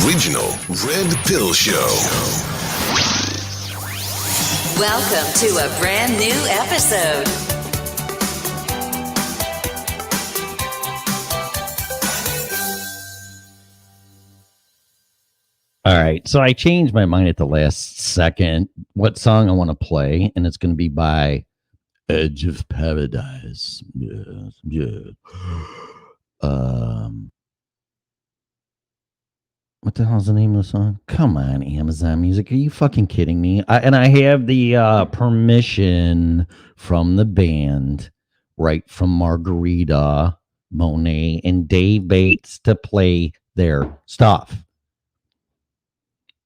original Red Pill Show. Welcome to a brand new episode. All right, so I changed my mind at the last second what song I want to play, and it's going to be by Edge of Paradise. Yes, yeah. What the hell's the name of the song? Come on, Amazon Music. Are you fucking kidding me? I have the permission from the band, right from Margarita, Monet, and Dave Bates to play their stuff.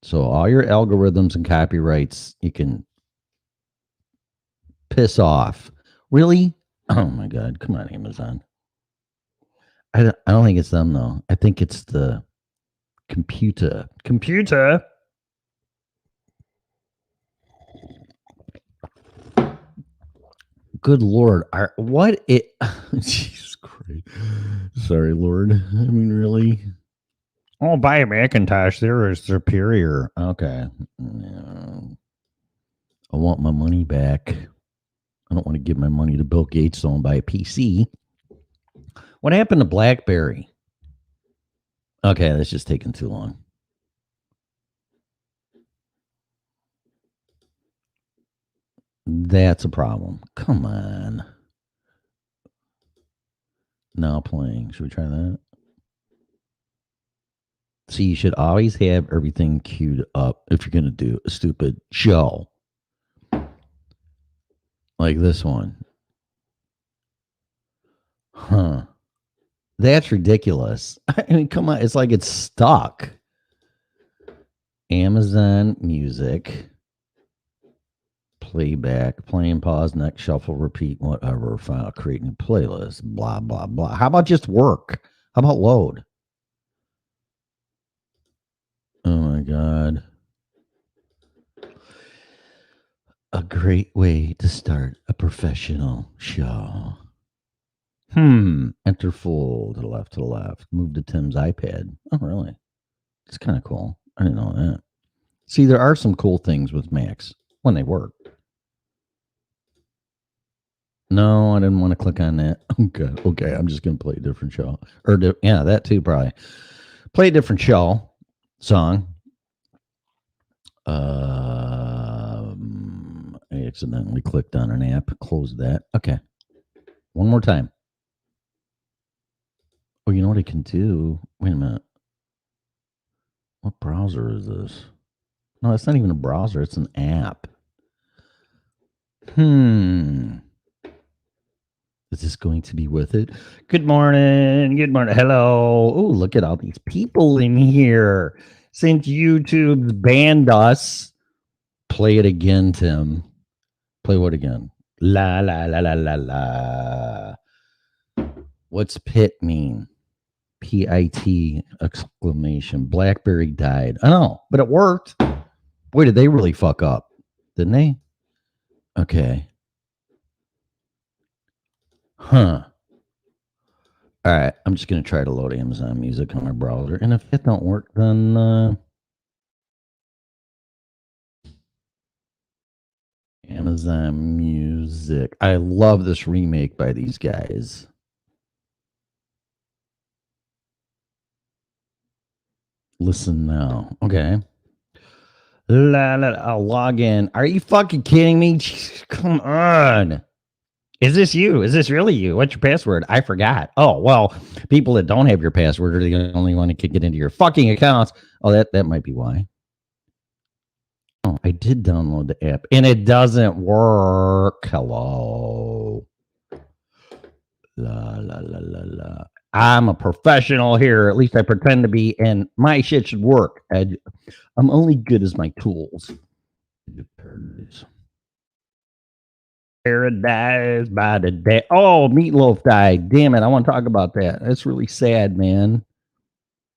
So all your algorithms and copyrights, you can piss off. Really? Oh my God. Come on, Amazon. I don't think it's them though. I think it's the computer. Good Lord. Jesus Christ. Sorry, Lord. I mean, really? Oh, buy a Macintosh. There is superior. Okay. Yeah. I want my money back. I don't want to give my money to Bill Gates so I can buy a PC. What happened to BlackBerry? Okay, that's just taking too long. That's a problem. Come on. Now playing. Should we try that? See, you should always have everything queued up if you're going to do a stupid show. Like this one. Huh. That's ridiculous. I mean, come on. It's like it's stuck. Amazon Music. Playback. Play and pause. Next. Shuffle. Repeat. Whatever. File. Create new playlist. Blah, blah, blah. How about just work? How about load? Oh, my God. A great way to start a professional show. Enter full to the left, Move to Tim's iPad. Oh, really? It's kind of cool. I didn't know that. See, there are some cool things with Macs when they work. No, I didn't want to click on that. Okay. I'm just going to play a different show. Yeah, that too, probably. Play a different show. Song. I accidentally clicked on an app. Close that. Okay. One more time. Oh, you know what I can do? Wait a minute. What browser is this? No, it's not even a browser. It's an app. Is this going to be worth it? Good morning. Hello. Oh, look at all these people in here. Since YouTube's banned us, play it again, Tim. Play what again? La, la, la, la, la, la. What's PIT mean? PIT exclamation. BlackBerry died. I know, but it worked. Boy, did they really fuck up, didn't they? Okay. Huh. All right. I'm just going to try to load Amazon Music on my browser. And if it don't work, then Amazon Music. I love this remake by these guys. Listen now. Okay. I'll log in. Are you fucking kidding me? Come on. Is this you? Is this really you? What's your password? I forgot. Oh, well, people that don't have your password are the only one that can get into your fucking accounts. Oh, that might be why. Oh, I did download the app and it doesn't work. Hello. La, la, la, la, la. I'm a professional here. At least I pretend to be, and my shit should work. I'm only good as my tools. Paradise by the day. Oh, Meatloaf died. Damn it. I want to talk about that. That's really sad, man.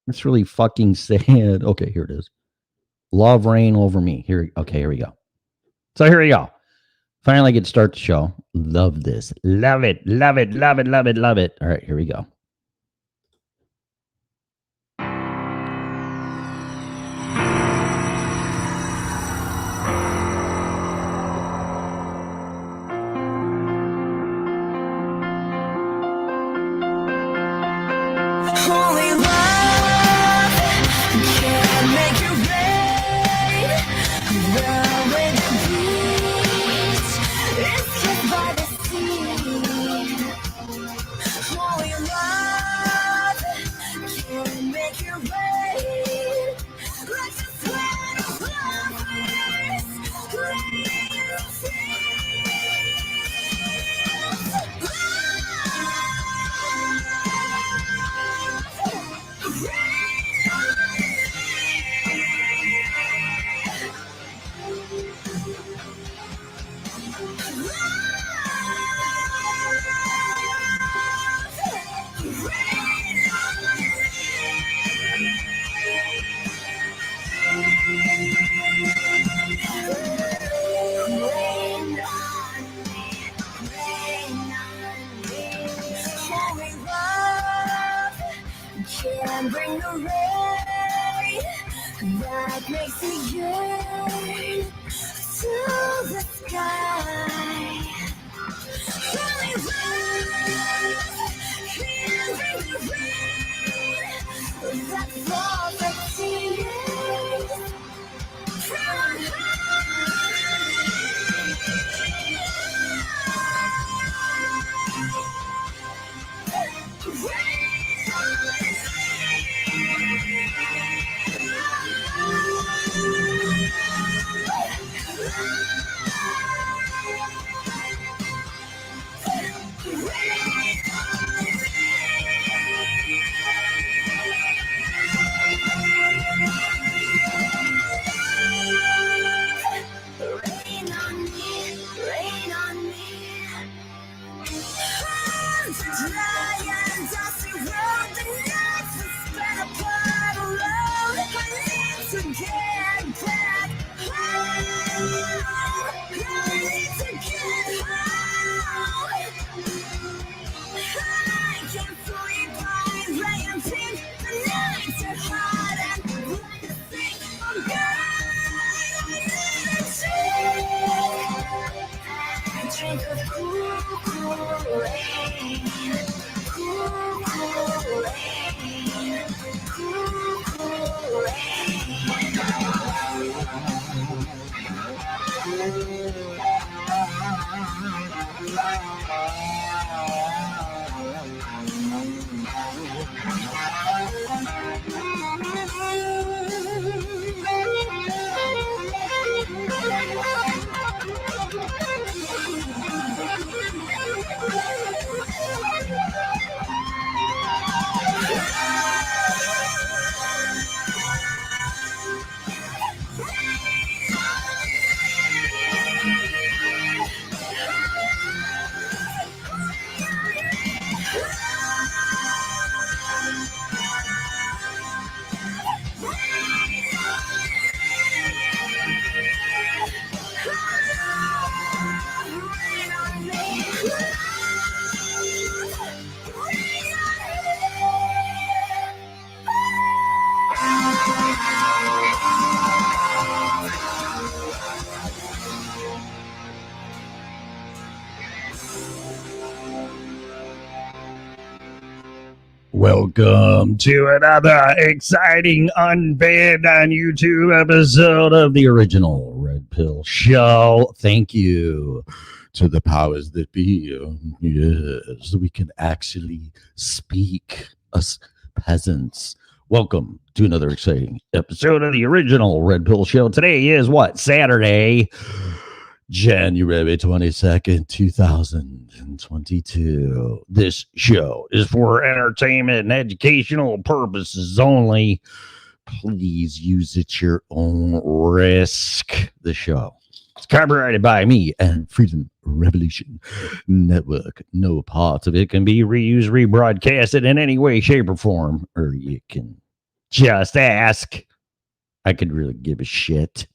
It's really fucking sad. Okay, here it is. Love reign over me. Here we go. So here we go. Finally get to start the show. Love this. Love it. Love it. Love it. Love it. Love it. All right, here we go. Welcome to another exciting Unbanned on YouTube episode of the original Red Pill Show. Thank you to the powers that be. Yes, we can actually speak, us peasants. Welcome to another exciting episode of the original Red Pill Show. Today is what? Saturday, January 22nd, 2022. This show is for entertainment and educational purposes only. Please use it at your own risk. The show is copyrighted by me and Freedom Revolution Network. No part of it can be reused, rebroadcasted in any way, shape, or form. Or you can just ask. I could really give a shit.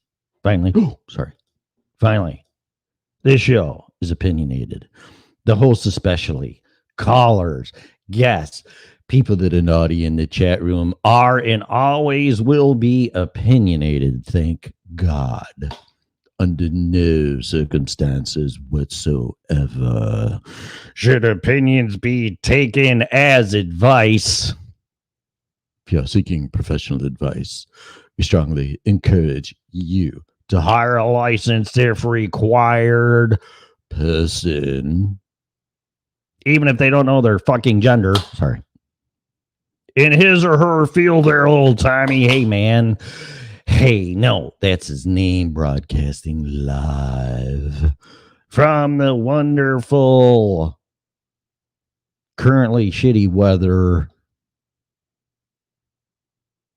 Finally. This show is opinionated. The hosts especially, callers, guests, people that are naughty in the chat room are and always will be opinionated, thank God. Under no circumstances whatsoever should opinions be taken as advice. If you're seeking professional advice, we strongly encourage you to hire a licensed, if required, person, even if they don't know their fucking gender. Sorry. In his or her field, they're old timey. Hey, man. Hey, no, that's his name. Broadcasting live from the wonderful, currently shitty weather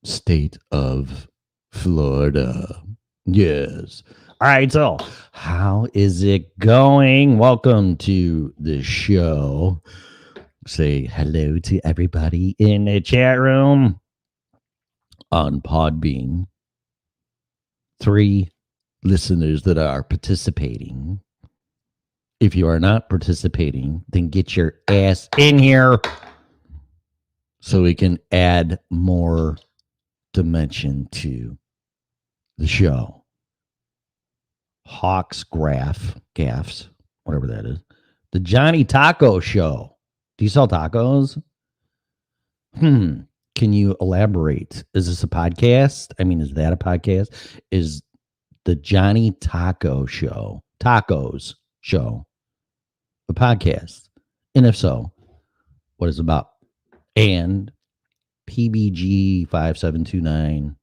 state of Florida. Yes. All right. So, how is it going? Welcome to the show. Say hello to everybody in the chat room on Podbean. 3 listeners that are participating. If you are not participating, then get your ass in here so we can add more dimension to the show. Hawks gaffs, whatever that is. The Johnny Taco Show. Do you sell tacos? Can you elaborate? Is this a podcast? I mean, is that a podcast? Is the Johnny Taco Show, Tacos Show, a podcast? And if so, what is it about? And PBG 5729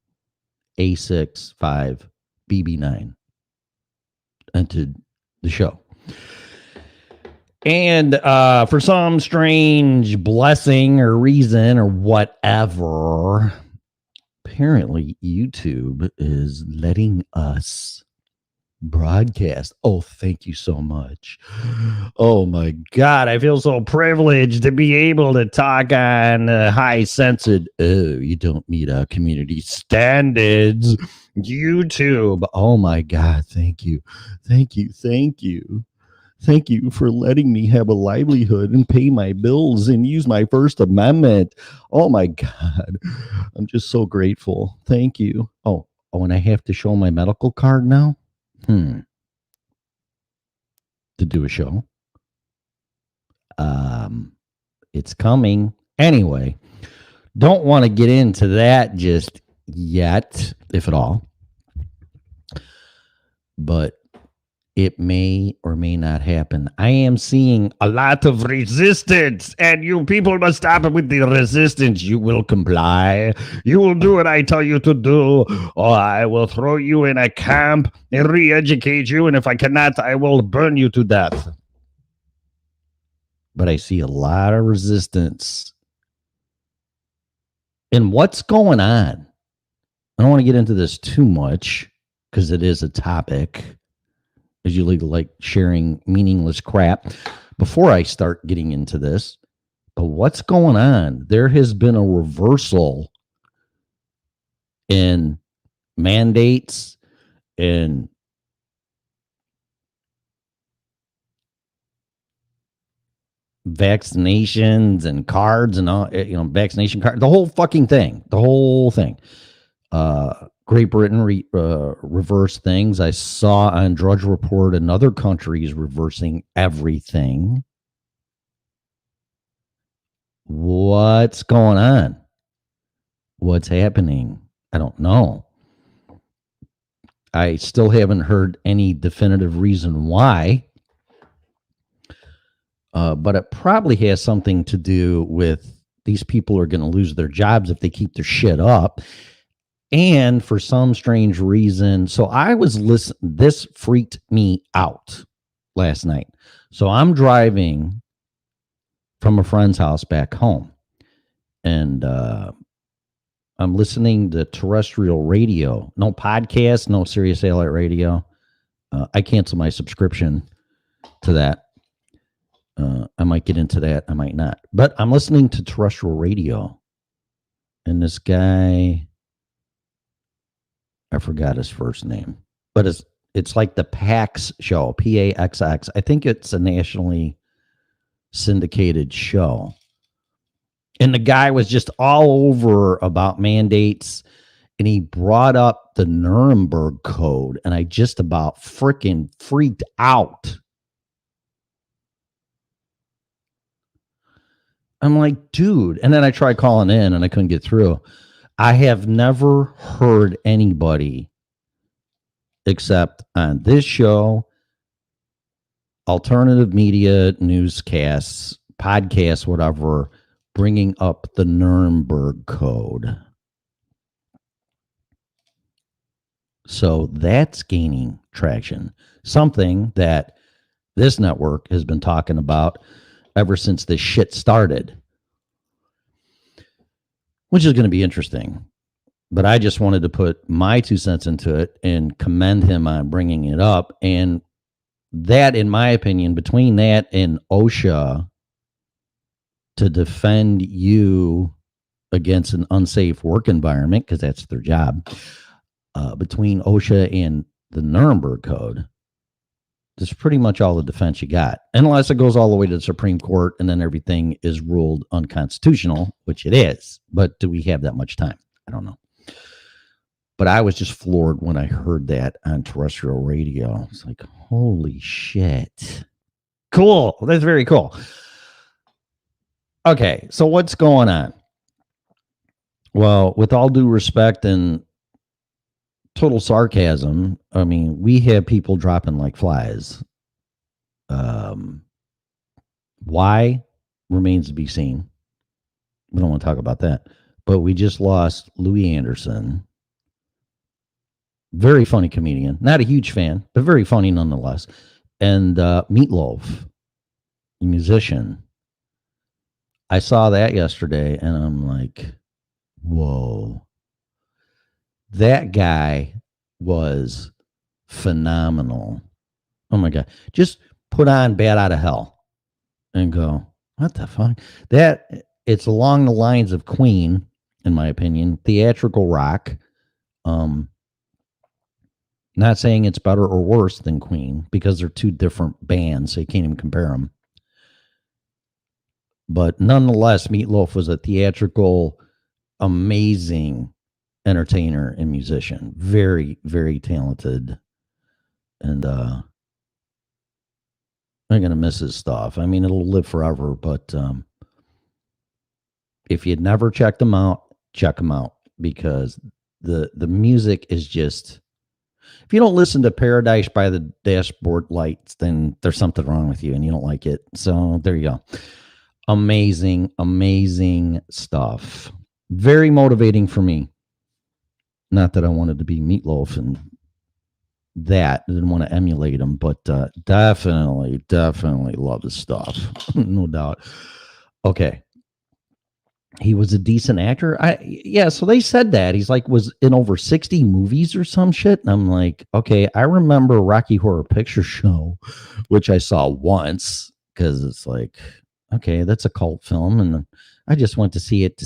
A65 BB9 entered the show. And for some strange blessing or reason or whatever, apparently YouTube is letting us broadcast. Oh, thank you so much. Oh my God, I feel so privileged to be able to talk on high censored. Oh, you don't meet our community standards. YouTube. Oh my God, thank you. Thank you. Thank you. Thank you for letting me have a livelihood and pay my bills and use my First Amendment. Oh my God. I'm just so grateful. Thank you. Oh, and I have to show my medical card now? To do a show? It's coming. Anyway, don't want to get into that just yet, if at all. But it may or may not happen. I am seeing a lot of resistance, and you people must stop with the resistance. You will comply. You will do what I tell you to do, or I will throw you in a camp and re-educate you, and if I cannot, I will burn you to death. But I see a lot of resistance. And what's going on? I don't want to get into this too much because it is a topic. I usually like sharing meaningless crap before I start getting into this. But what's going on? There has been a reversal in mandates and vaccinations and cards and all, vaccination card, the whole fucking thing, Great Britain reversed things. I saw on Drudge Report another country is reversing everything. What's going on? What's happening? I don't know. I still haven't heard any definitive reason why. But it probably has something to do with these people are going to lose their jobs if they keep their shit up. And for some strange reason, so I was listening, this freaked me out last night. So I'm driving from a friend's house back home, and I'm listening to terrestrial radio, no podcast, no Sirius Satellite Radio. I canceled my subscription to that. I might get into that. I might not. But I'm listening to terrestrial radio. And this guy, I forgot his first name. But it's like the PAX show, PAXX. I think it's a nationally syndicated show. And the guy was just all over about mandates. And he brought up the Nuremberg Code. And I just about freaking freaked out. I'm like, dude. And then I tried calling in and I couldn't get through. I have never heard anybody except on this show, alternative media, newscasts, podcasts, whatever, bringing up the Nuremberg Code. So that's gaining traction. Something that this network has been talking about ever since this shit started, which is going to be interesting. But I just wanted to put my 2 cents into it and commend him on bringing it up. And that, in my opinion, between that and OSHA to defend you against an unsafe work environment, because that's their job, between OSHA and the Nuremberg Code, that's pretty much all the defense you got, unless it goes all the way to the Supreme Court and then everything is ruled unconstitutional, which it is. But do we have that much time? I don't know. But I was just floored when I heard that on terrestrial radio. It's like, holy shit. Cool. That's very cool. Okay, so what's going on? Well, with all due respect and total sarcasm, I mean, we have people dropping like flies. Why remains to be seen. We don't want to talk about that. But we just lost Louis Anderson. Very funny comedian. Not a huge fan, but very funny nonetheless. And Meatloaf, a musician. I saw that yesterday, and I'm like, whoa. That guy was phenomenal. Oh, my God. Just put on Bat Out of Hell and go, what the fuck? It's along the lines of Queen, in my opinion, theatrical rock. Not saying it's better or worse than Queen, because they're two different bands, so you can't even compare them. But nonetheless, Meatloaf was a theatrical, amazing entertainer and musician. Very, very talented. And I'm gonna miss his stuff. I mean, it'll live forever. But if you'd never checked him out, check him out because the music is just. If you don't listen to Paradise by the Dashboard Lights, then there's something wrong with you and you don't like it. So there you go. Amazing, amazing stuff. Very motivating for me. Not that I wanted to be Meatloaf and that. I didn't want to emulate him, but definitely love his stuff. No doubt. Okay. He was a decent actor. So they said that he's like was in over 60 movies or some shit. And I'm like, okay, I remember Rocky Horror Picture Show, which I saw once because it's like, okay, that's a cult film, and I just went to see it.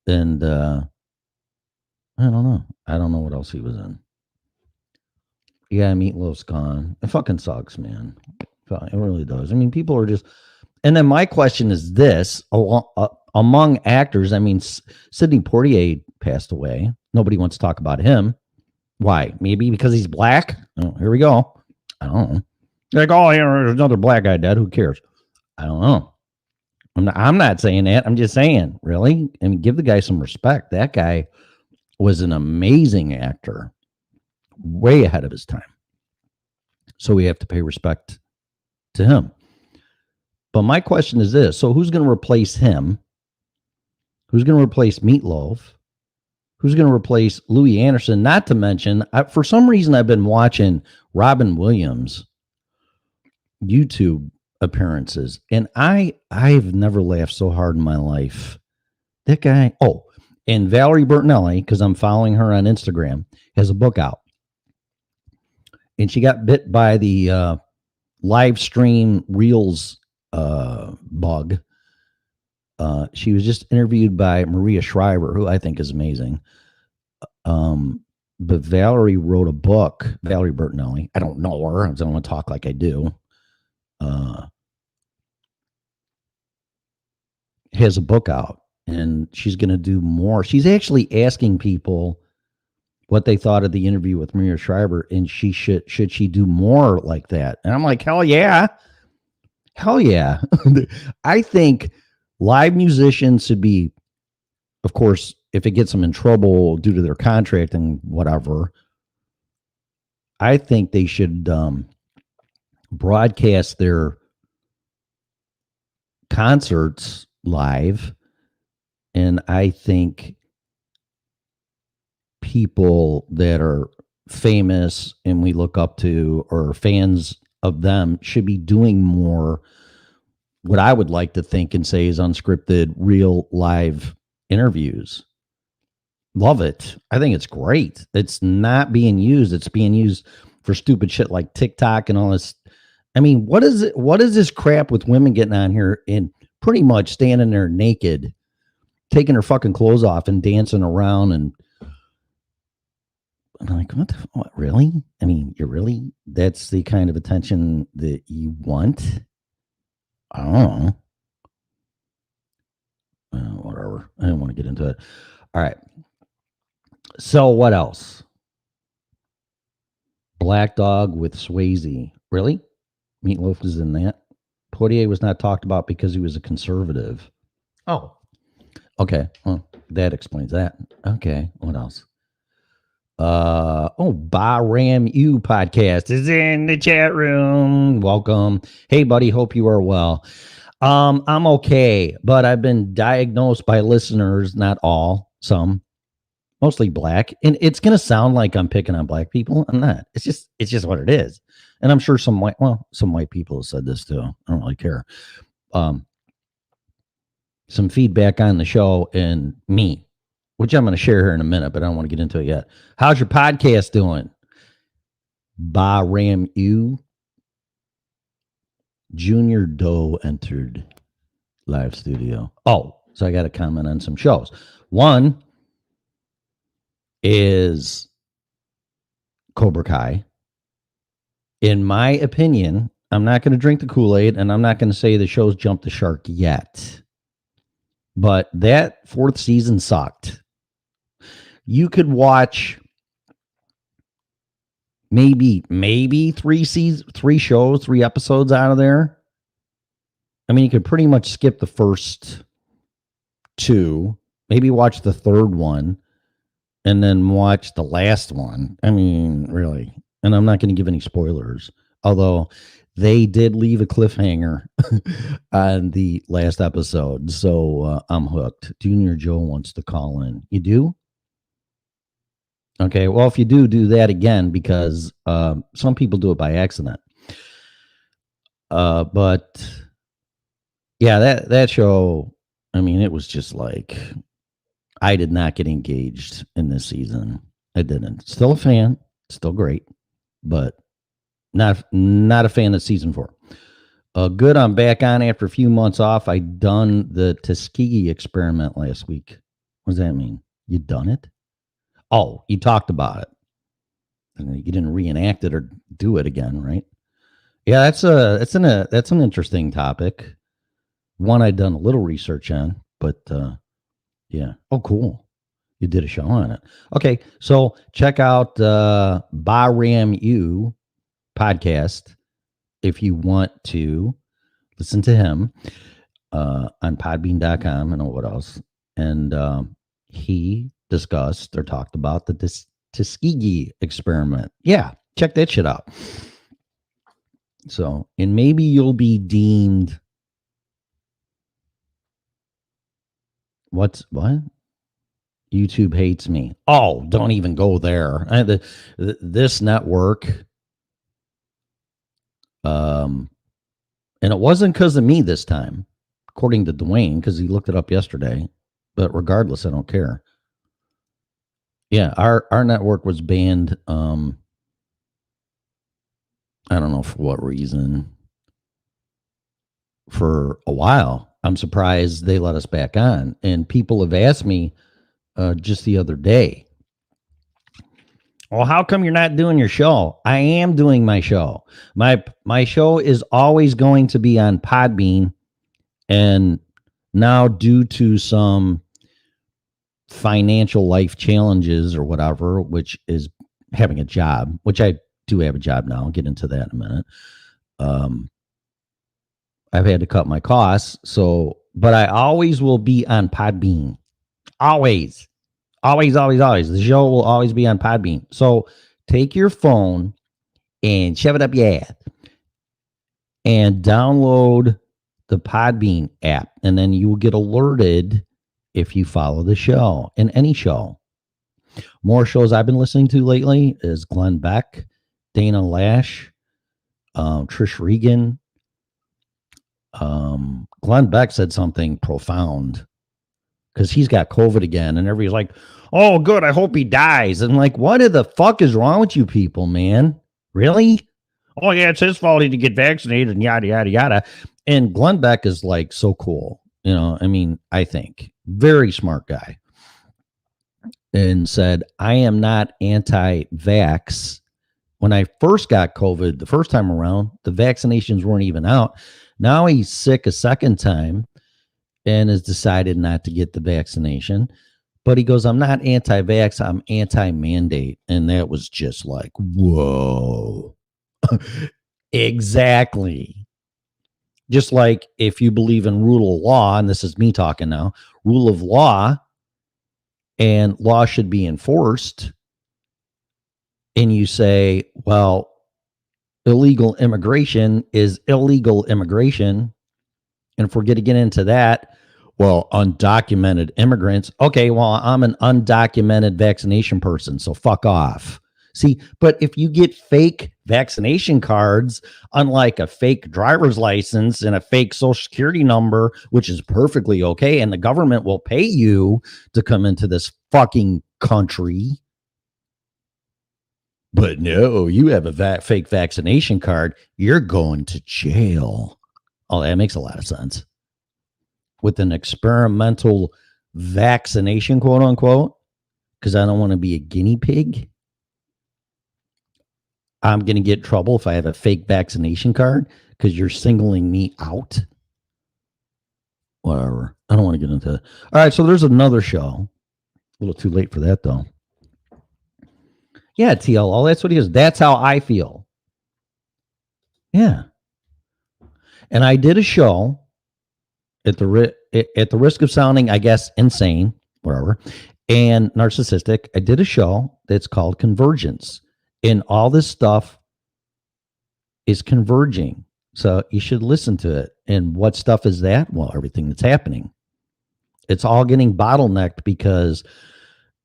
And I don't know. I don't know what else he was in. Yeah, Meatloaf's gone. It fucking sucks, man. It really does. I mean, people are just. And then my question is this: among actors, I mean, Sidney Poitier passed away. Nobody wants to talk about him. Why? Maybe because he's black? Oh, here we go. I don't know. Like, oh, here's another black guy dead. Who cares? I don't know. I'm not saying that. I'm just saying, really? I mean, give the guy some respect. That guy was an amazing actor, way ahead of his time. So we have to pay respect to him. But my question is this. So who's going to replace him? Who's going to replace Meatloaf? Who's going to replace Louis Anderson? Not to mention, for some reason, I've been watching Robin Williams YouTube appearances, and I've never laughed so hard in my life. That guy. Oh, and Valerie Bertinelli, because I'm following her on Instagram, has a book out, and she got bit by the live stream reels bug. She was just interviewed by Maria Shriver, who I think is amazing. But Valerie wrote a book. Valerie Bertinelli. I don't know her. I don't want to talk like I do. Has a book out, and she's going to do more. She's actually asking people what they thought of the interview with Maria Shriver, and should she do more like that? And I'm like, hell yeah. I think live musicians should be, of course, if it gets them in trouble due to their contract and whatever, I think they should broadcast their concerts live. And I think people that are famous and we look up to or fans of them should be doing more what I would like to think and say is unscripted, real live interviews. Love it. I think it's great. It's not being used. It's being used for stupid shit like TikTok and all this. I mean, what is it? What is this crap with women getting on here and pretty much standing there naked, taking her fucking clothes off and dancing around? And I'm like, what, really? I mean, that's the kind of attention that you want? I don't know. Whatever. I don't want to get into it. All right. So what else? Black Dog with Swayze. Really? Meatloaf was in that. Poitier was not talked about because he was a conservative. Oh. Okay. Well, that explains that. Okay. What else? Bahram U podcast is in the chat room. Welcome. Hey, buddy. Hope you are well. I'm okay, but I've been diagnosed by listeners, not all, some, mostly black. And it's going to sound like I'm picking on black people. I'm not. It's just what it is. And I'm sure some white people have said this too. I don't really care. Some feedback on the show and me, which I'm going to share here in a minute, but I don't want to get into it yet. How's your podcast doing? Bahram U. Junior Doe entered live studio. Oh, so I got to comment on some shows. One is Cobra Kai. In my opinion, I'm not going to drink the Kool-Aid, and I'm not going to say the show's jumped the shark yet. But that fourth season sucked. You could watch maybe three shows, 3 episodes out of there. I mean, you could pretty much skip the first 2, maybe watch the third one, and then watch the last one. I mean, really. And I'm not going to give any spoilers, although they did leave a cliffhanger on the last episode. So I'm hooked. Junior Joe wants to call in. You do? Okay. Well, if you do that again, because some people do it by accident. But yeah, that show, I mean, it was just like, I did not get engaged in this season. I didn't. Still a fan, still great, but not a fan of season 4. Good, I'm back on after a few months off. I done the Tuskegee experiment last week. What does that mean? You done it? Oh, you talked about it. And you didn't reenact it or do it again, right? Yeah, that's an interesting topic. One I'd done a little research on, but yeah. Oh, cool. You did a show on it. Okay, so check out Bahram U podcast if you want to listen to him on podbean.com and what else. And he discussed or talked about the Tuskegee experiment. Yeah, check that shit out. So, and maybe you'll be deemed what? YouTube hates me. Oh, don't even go there. This network, and it wasn't because of me this time, according to Dwayne, because he looked it up yesterday. But regardless, I don't care. Yeah, our network was banned. I don't know for what reason. For a while. I'm surprised they let us back on. And people have asked me just the other day, well, how come you're not doing your show? I am doing my show. My show is always going to be on Podbean. And now, due to some financial life challenges or whatever, which is having a job, which I do have a job now. I'll get into that in a minute. I've had to cut my costs. So, but I always will be on Podbean. Always. The show will always be on Podbean. So take your phone and shove it up your ass and download the Podbean app. And then you will get alerted if you follow the show in any show. More shows I've been listening to lately is Glenn Beck, Dana Lash, Trish Regan. Glenn Beck said something profound because he's got COVID again, and everybody's like, oh, good, I hope he dies. And like, what the fuck is wrong with you people, man? Really? Oh, yeah, it's his fault he didn't get vaccinated and yada, yada, yada. And Glenn Beck is like so cool. You know, I mean, I think very smart guy. And said, I am not anti-vax. When I first got COVID the first time around, the vaccinations weren't even out. Now he's sick a second time and has decided not to get the vaccination. But he goes, I'm not anti-vax, I'm anti-mandate. And that was just like, whoa. Exactly. Just like if you believe in rule of law, and this is me talking now, rule of law, and law should be enforced, and you say, well, illegal immigration is illegal immigration, and if we're going to get into that, well, undocumented immigrants, okay, well, I'm an undocumented vaccination person, so fuck off. See, but if you get fake vaccination cards, unlike a fake driver's license and a fake social security number, which is perfectly okay, and the government will pay you to come into this fucking country. But no, you have a fake vaccination card, you're going to jail. Oh, that makes a lot of sense. With an experimental vaccination, quote unquote, because I don't want to be a guinea pig. I'm going to get in trouble if I have a fake vaccination card because you're singling me out. Whatever. I don't want to get into it. All right. So there's another show. A little too late for that, though. Yeah, TLO. That's what he is. That's how I feel. Yeah. And I did a show at the risk of sounding, I guess, insane, whatever, and narcissistic. I did a show that's called Convergence, and all this stuff is converging. So you should listen to it. And what stuff is that? Well, everything that's happening. It's all getting bottlenecked because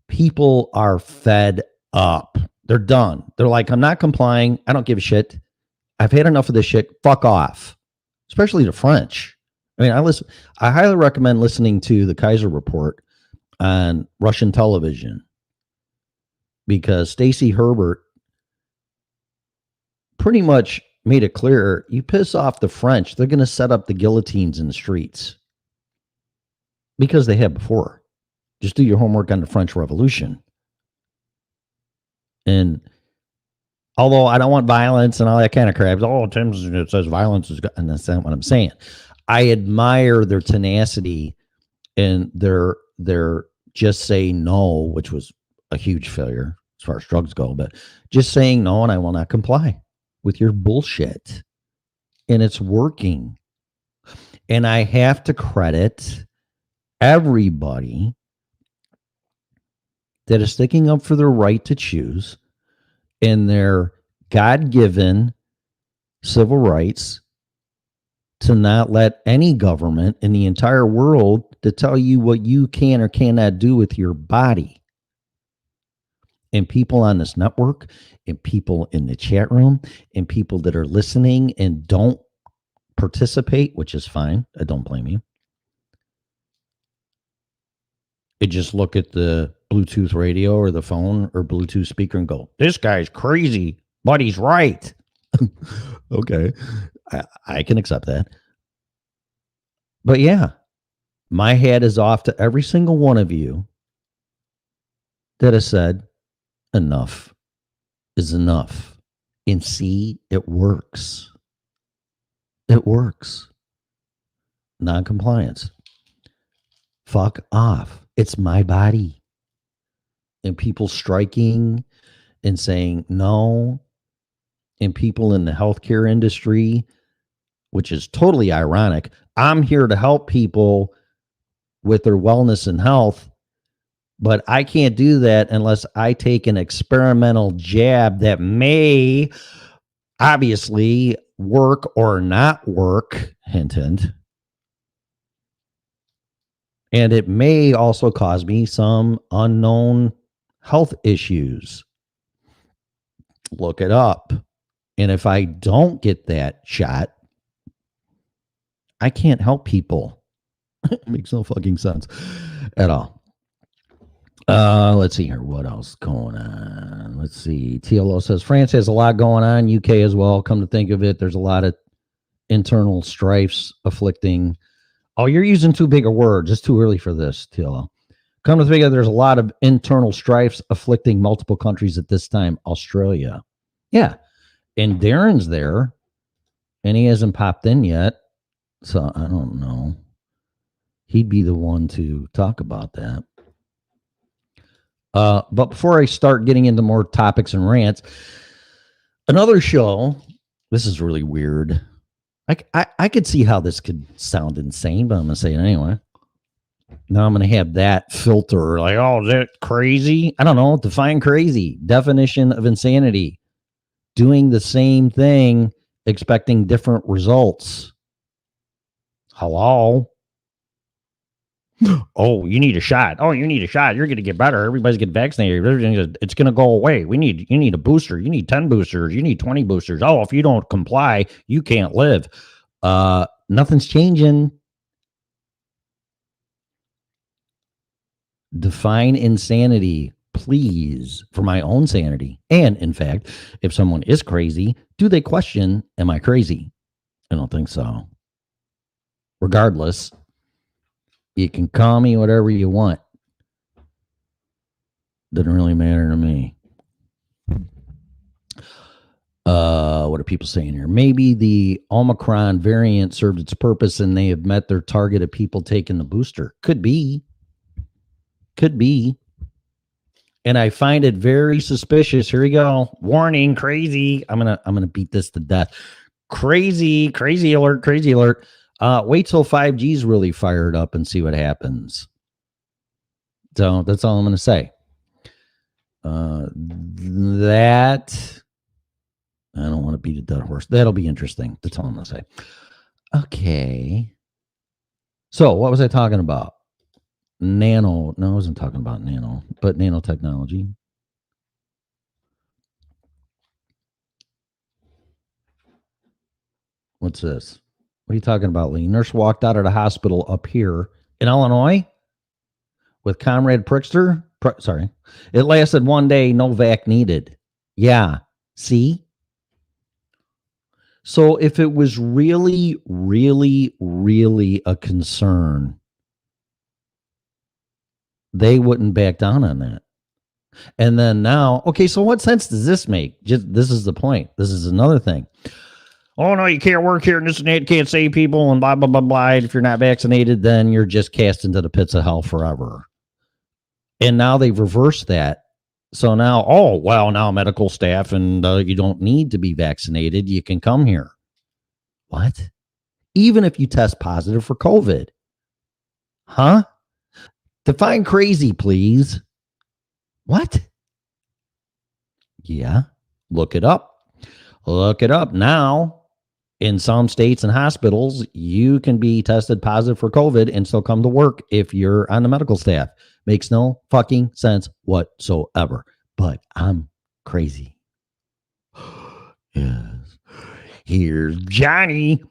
people are fed up. They're done. They're like, I'm not complying. I don't give a shit. I've had enough of this shit. Fuck off. Especially the French. I mean, I highly recommend listening to the Kaiser Report on Russian television because Stacey Herbert pretty much made it clear, you piss off the French, they're going to set up the guillotines in the streets because they have before. Just do your homework on the French Revolution. And although I don't want violence and all that kind of crap, it says violence is good, and that's not what I'm saying. I admire their tenacity and their just say no, which was a huge failure as far as drugs go, but just saying no and I will not comply with your bullshit. And it's working. And I have to credit everybody that is sticking up for their right to choose and their God-given civil rights to not let any government in the entire world to tell you what you can or cannot do with your body. And people on this network and people in the chat room and people that are listening and don't participate, which is fine. I don't blame you. You just look at the Bluetooth radio or the phone or Bluetooth speaker and go, this guy's crazy, but he's right. Okay. I can accept that. But yeah, my hat is off to every single one of you that has said enough is enough. And see, it works. It works. Non-compliance. Fuck off. It's my body. And people striking and saying no, and people in the healthcare industry, which is totally ironic. I'm here to help people with their wellness and health, but I can't do that unless I take an experimental jab that may obviously work or not work, hint, hint. And it may also cause me some unknown health issues. Look it up. And if I don't get that shot, I can't help people. It makes no fucking sense at all. Let's see here. What else going on? Let's see. TLO says France has a lot going on. UK as well. Come to think of it, there's a lot of internal strifes afflicting. Oh, you're using too big a word. It's too early for this, TLO. Come to think of it, there's a lot of internal strifes afflicting multiple countries at this time. Australia. Yeah. And Darren's there, and he hasn't popped in yet. So I don't know. He'd be the one to talk about that. But before I start getting into more topics and rants, another show, this is really weird. I could see how this could sound insane, but I'm going to say it anyway. Now I'm going to have that filter like, oh, is that crazy? I don't know. Define crazy. Definition of insanity. Doing the same thing, expecting different results. Hello? Oh, you need a shot. Oh, you need a shot. You're going to get better. Everybody's getting vaccinated. It's going to go away. You need a booster. You need 10 boosters. You need 20 boosters. Oh, if you don't comply, you can't live. Nothing's changing. Define insanity, please, for my own sanity. And in fact, if someone is crazy, do they question, am I crazy? I don't think so. Regardless, you can call me whatever you want. Doesn't really matter to me. What are people saying here? Maybe the Omicron variant served its purpose and they have met their target of people taking the booster. Could be. Could be. And I find it very suspicious. Here we go. Warning, crazy. I'm gonna beat this to death. Crazy, crazy alert, crazy alert. Wait till 5G's really fired up and see what happens. So that's all I'm gonna say. That I don't want to beat a dead horse. That'll be interesting. That's all I'm gonna say. Okay. So what was I talking about? Nano. No, I wasn't talking about nano, but nanotechnology. What's this? What are you talking about, Lee? Nurse walked out of the hospital up here in Illinois with Comrade Prickster. Sorry. It lasted 1 day, no vac needed. Yeah. See? So if it was really, really, really a concern, they wouldn't back down on that. And then now, okay, so what sense does this make? Just this is the point. This is another thing. Oh no, you can't work here and this and that, can't save people and blah blah blah blah. If you're not vaccinated, then you're just cast into the pits of hell forever. And now they've reversed that. So now, oh well, now medical staff and you don't need to be vaccinated. You can come here. What? Even if you test positive for COVID? Huh? Define crazy, please. What? Yeah, look it up. Look it up now. In some states and hospitals, you can be tested positive for COVID and still come to work if you're on the medical staff. Makes no fucking sense whatsoever. But I'm crazy. Yes. Here's Johnny.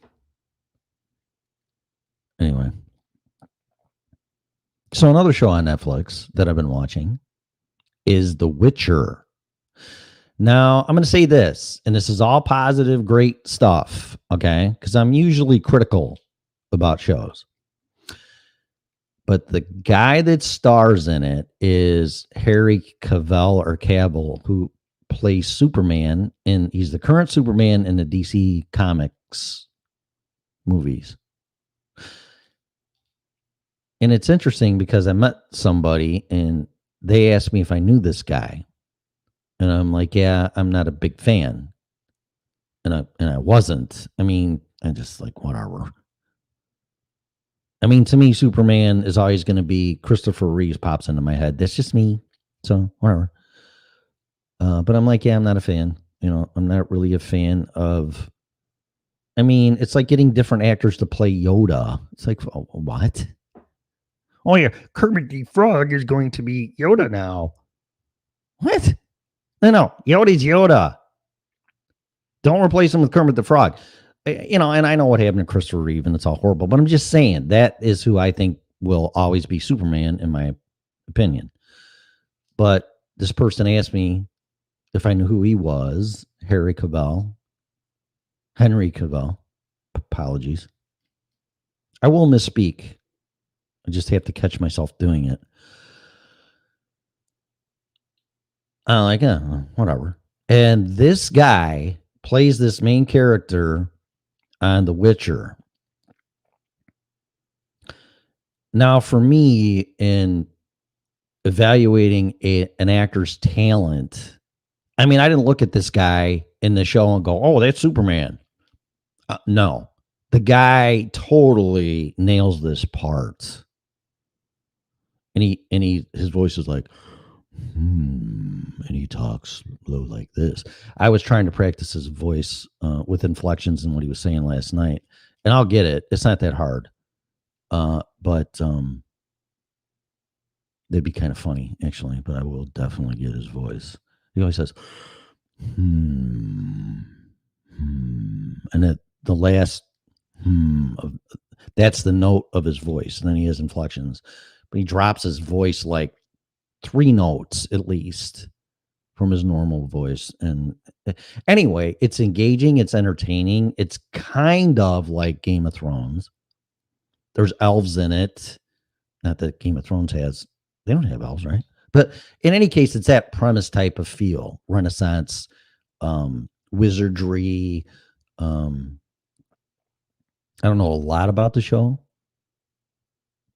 Anyway. So another show on Netflix that I've been watching is The Witcher. Now, I'm going to say this, and this is all positive, great stuff, okay? Because I'm usually critical about shows. But the guy that stars in it is Harry Cavill, who plays Superman, and he's the current Superman in the DC Comics movies. And it's interesting because I met somebody, and they asked me if I knew this guy. And I'm like, yeah, I'm not a big fan. And I wasn't. I mean, I just like, whatever. I mean, to me, Superman is always going to be Christopher Reeves pops into my head. That's just me. So whatever. But I'm like, yeah, I'm not a fan. You know, I'm not really a fan of, I mean, it's like getting different actors to play Yoda. It's like, oh, what? Oh yeah, Kermit the Frog is going to be Yoda now. What? No, Yoda's Yoda. Don't replace him with Kermit the Frog. You know, and I know what happened to Christopher Reeve, and it's all horrible, but I'm just saying that is who I think will always be Superman, in my opinion. But this person asked me if I knew who he was, Henry Cavill. Apologies. I will misspeak. I just have to catch myself doing it. Like, whatever. And this guy plays this main character on The Witcher. Now, for me, in evaluating an actor's talent, I mean, I didn't look at this guy in the show and go, oh, that's Superman. No, the guy totally nails this part. And his voice is like, and he talks low like this. I was trying to practice his voice with inflections and what he was saying last night, and I'll get it. It's not that hard, but they'd be kind of funny actually. But I will definitely get his voice. He always says, and at the last that's the note of his voice, and then he has inflections, but he drops his voice like 3 notes at least from his normal voice. And anyway, it's engaging, it's entertaining, it's kind of like Game of Thrones. There's elves in it. Not that Game of Thrones has, they don't have elves, right? But in any case, it's that premise type of feel, Renaissance, wizardry. I don't know a lot about the show,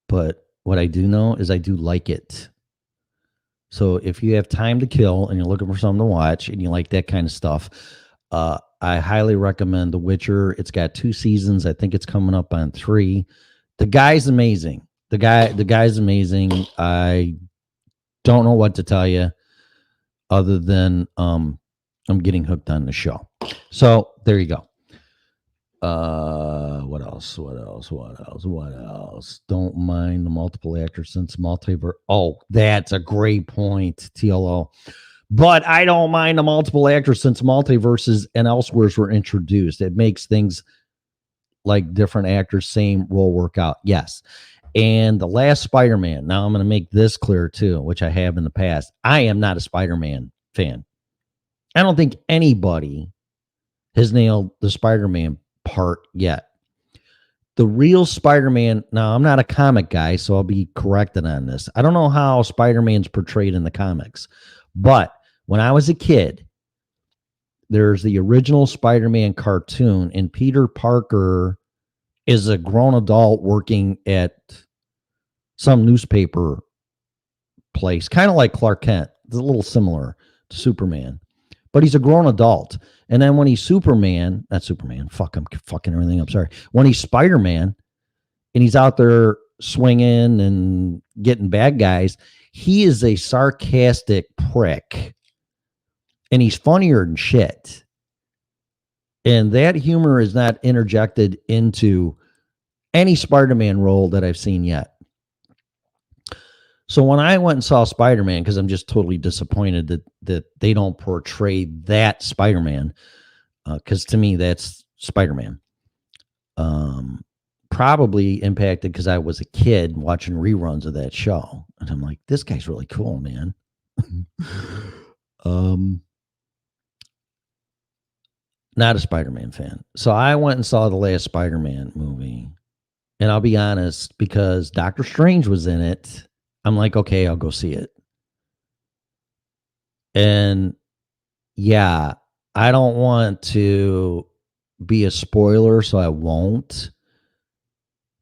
but what I do know is I do like it. So if you have time to kill and you're looking for something to watch and you like that kind of stuff, I highly recommend The Witcher. It's got 2 seasons. I think it's coming up on 3. The guy's amazing. The guy's amazing. I don't know what to tell you other than I'm getting hooked on the show. So there you go. What else? Don't mind the multiple actors since multiverse. Oh, that's a great point, TLO. But I don't mind the multiple actors since multiverses and elsewheres were introduced. It makes things like different actors, same role work out. Yes. And the last Spider-Man. Now I'm going to make this clear too, which I have in the past. I am not a Spider-Man fan. I don't think anybody has nailed the Spider-Man part yet. The real Spider-Man, now I'm not a comic guy, so I'll be corrected on this. I don't know how Spider-Man's portrayed in the comics, but when I was a kid, there's the original Spider-Man cartoon, and Peter Parker is a grown adult working at some newspaper place, kind of like Clark Kent. It's a little similar to Superman, but he's a grown adult. And then when he's not Superman, I'm fucking everything up. Sorry. When he's Spider-Man and he's out there swinging and getting bad guys, he is a sarcastic prick. And he's funnier than shit. And that humor is not interjected into any Spider-Man role that I've seen yet. So when I went and saw Spider-Man, because I'm just totally disappointed that they don't portray that Spider-Man, because to me, that's Spider-Man. Probably impacted because I was a kid watching reruns of that show. And I'm like, this guy's really cool, man. Not a Spider-Man fan. So I went and saw the last Spider-Man movie. And I'll be honest, because Doctor Strange was in it, I'm like, okay, I'll go see it. And yeah, I don't want to be a spoiler, so I won't.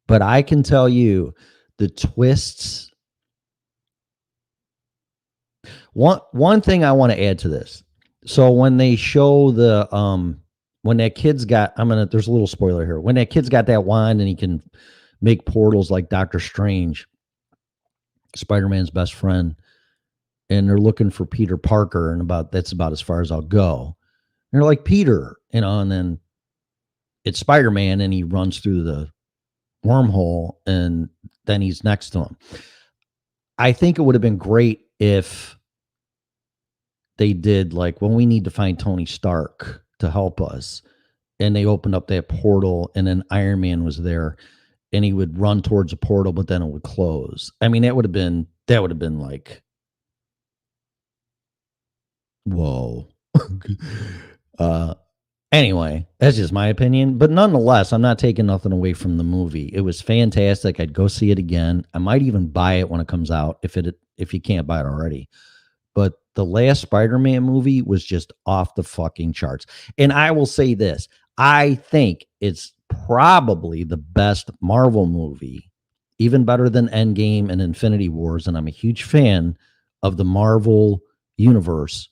But I can tell you the twists. One thing I want to add to this. So when they show the when that kid's got, there's a little spoiler here. When that kid's got that wand and he can make portals like Doctor Strange, Spider-Man's best friend, and they're looking for Peter Parker, and that's about as far as I'll go. And they're like, Peter, and then it's Spider-Man, and he runs through the wormhole, and then he's next to him. I think it would have been great if they did like, well, we need to find Tony Stark to help us. And they opened up that portal, and then Iron Man was there, and he would run towards a portal, but then it would close. I mean, that would have been like, whoa. Anyway, that's just my opinion. But nonetheless, I'm not taking nothing away from the movie. It was fantastic. I'd go see it again. I might even buy it when it comes out if you can't buy it already. But the last Spider-Man movie was just off the fucking charts. And I will say this. I think it's probably the best Marvel movie, even better than Endgame and Infinity Wars. And I'm a huge fan of the Marvel universe.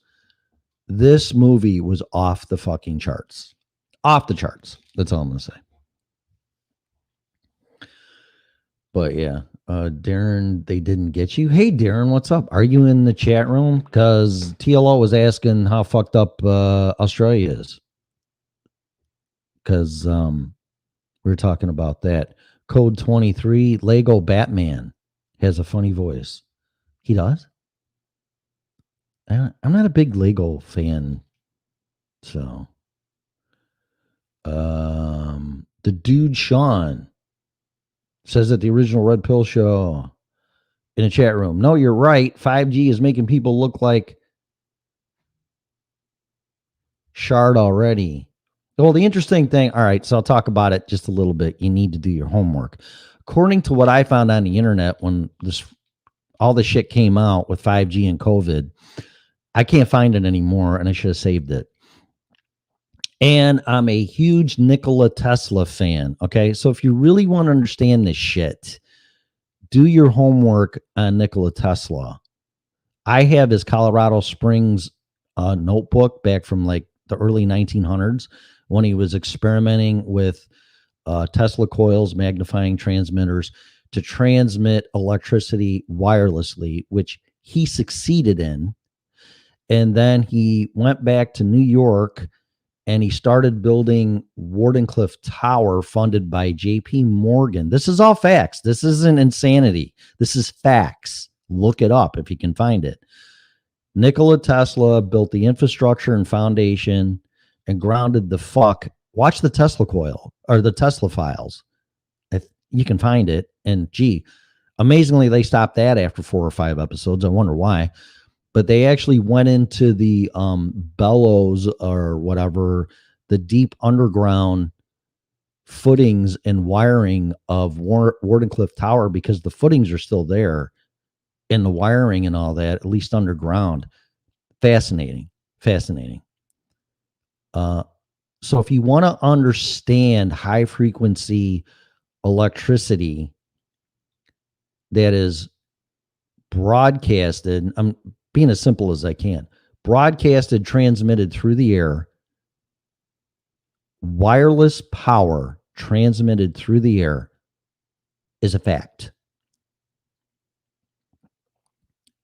This movie was off the fucking charts. Off the charts. That's all I'm going to say. But yeah, Darren, they didn't get you. Hey, Darren, what's up? Are you in the chat room? Because TLO was asking how fucked up Australia is. Because we were talking about that. Code 23, Lego Batman has a funny voice. He does? I'm not a big Lego fan. So, the dude Sean says that the original Red Pill show in a chat room. No, you're right. 5G is making people look like Shard already. Well, the interesting thing, all right, so I'll talk about it just a little bit. You need to do your homework. According to what I found on the internet when all this shit came out with 5G and COVID, I can't find it anymore, and I should have saved it. And I'm a huge Nikola Tesla fan, okay? So if you really want to understand this shit, do your homework on Nikola Tesla. I have his Colorado Springs notebook back from like the early 1900s when he was experimenting with Tesla coils, magnifying transmitters to transmit electricity wirelessly, which he succeeded in. And then he went back to New York and he started building Wardenclyffe Tower funded by JP Morgan. This is all facts. This isn't insanity. This is facts. Look it up if you can find it. Nikola Tesla built the infrastructure and foundation and grounded the fuck. Watch the Tesla coil or the Tesla files. You can find it. And gee, amazingly, they stopped that after 4 or 5 episodes. I wonder why. But they actually went into the bellows or whatever, the deep underground footings and wiring of Wardenclyffe Tower, because the footings are still there and the wiring and all that, at least underground. Fascinating. So if you want to understand high frequency electricity that is broadcasted, I'm being as simple as I can, broadcasted, transmitted through the air, wireless power transmitted through the air is a fact.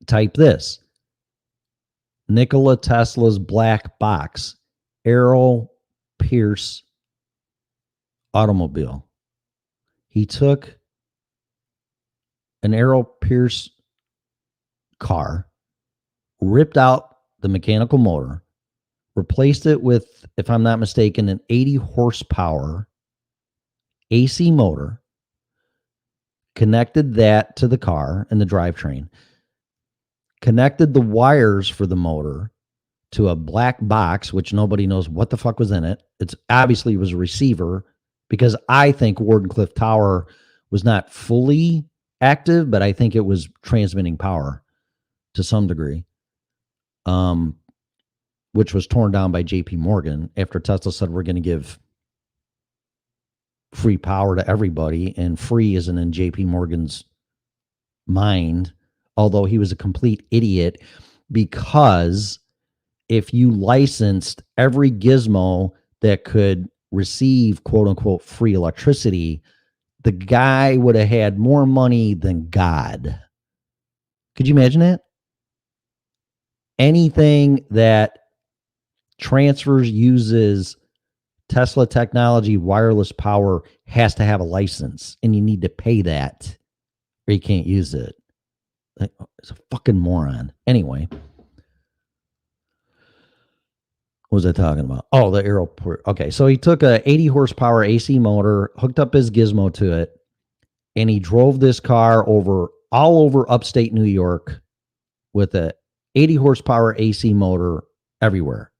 Type this: Nikola Tesla's black box, Errol Pierce automobile. He took an Errol Pierce car, ripped out the mechanical motor, replaced it with, if I'm not mistaken, an 80 horsepower AC motor, connected that to the car and the drivetrain, connected the wires for the motor to a black box, which nobody knows what the fuck was in it. It's obviously was a receiver, because I think Wardenclyffe Tower was not fully active, but I think it was transmitting power to some degree, which was torn down by JP Morgan after Tesla said we're going to give free power to everybody, and free isn't in JP Morgan's mind, although he was a complete idiot, because if you licensed every gizmo that could receive quote unquote free electricity, the guy would have had more money than God. Could you imagine that? Anything that transfers, uses Tesla technology, wireless power, has to have a license, and you need to pay that or you can't use it. It's a fucking moron. Anyway, what was I talking about? Oh, the airport. Okay, so he took a 80 horsepower AC motor, hooked up his gizmo to it, and he drove this car all over upstate New York with a 80 horsepower AC motor everywhere.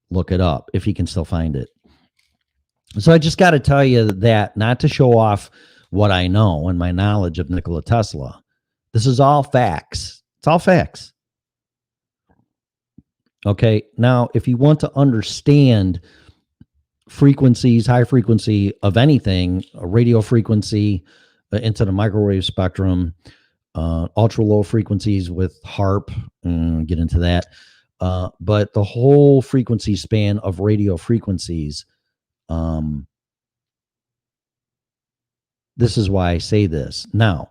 Look it up if you can still find it. So I just got to tell you that, not to show off what I know and my knowledge of Nikola Tesla. This is all facts. It's all facts. Okay. Now, if you want to understand frequencies, high frequency of anything, a radio frequency into the microwave spectrum, ultra low frequencies with HARP, get into that. But the whole frequency span of radio frequencies, this is why I say this. Now,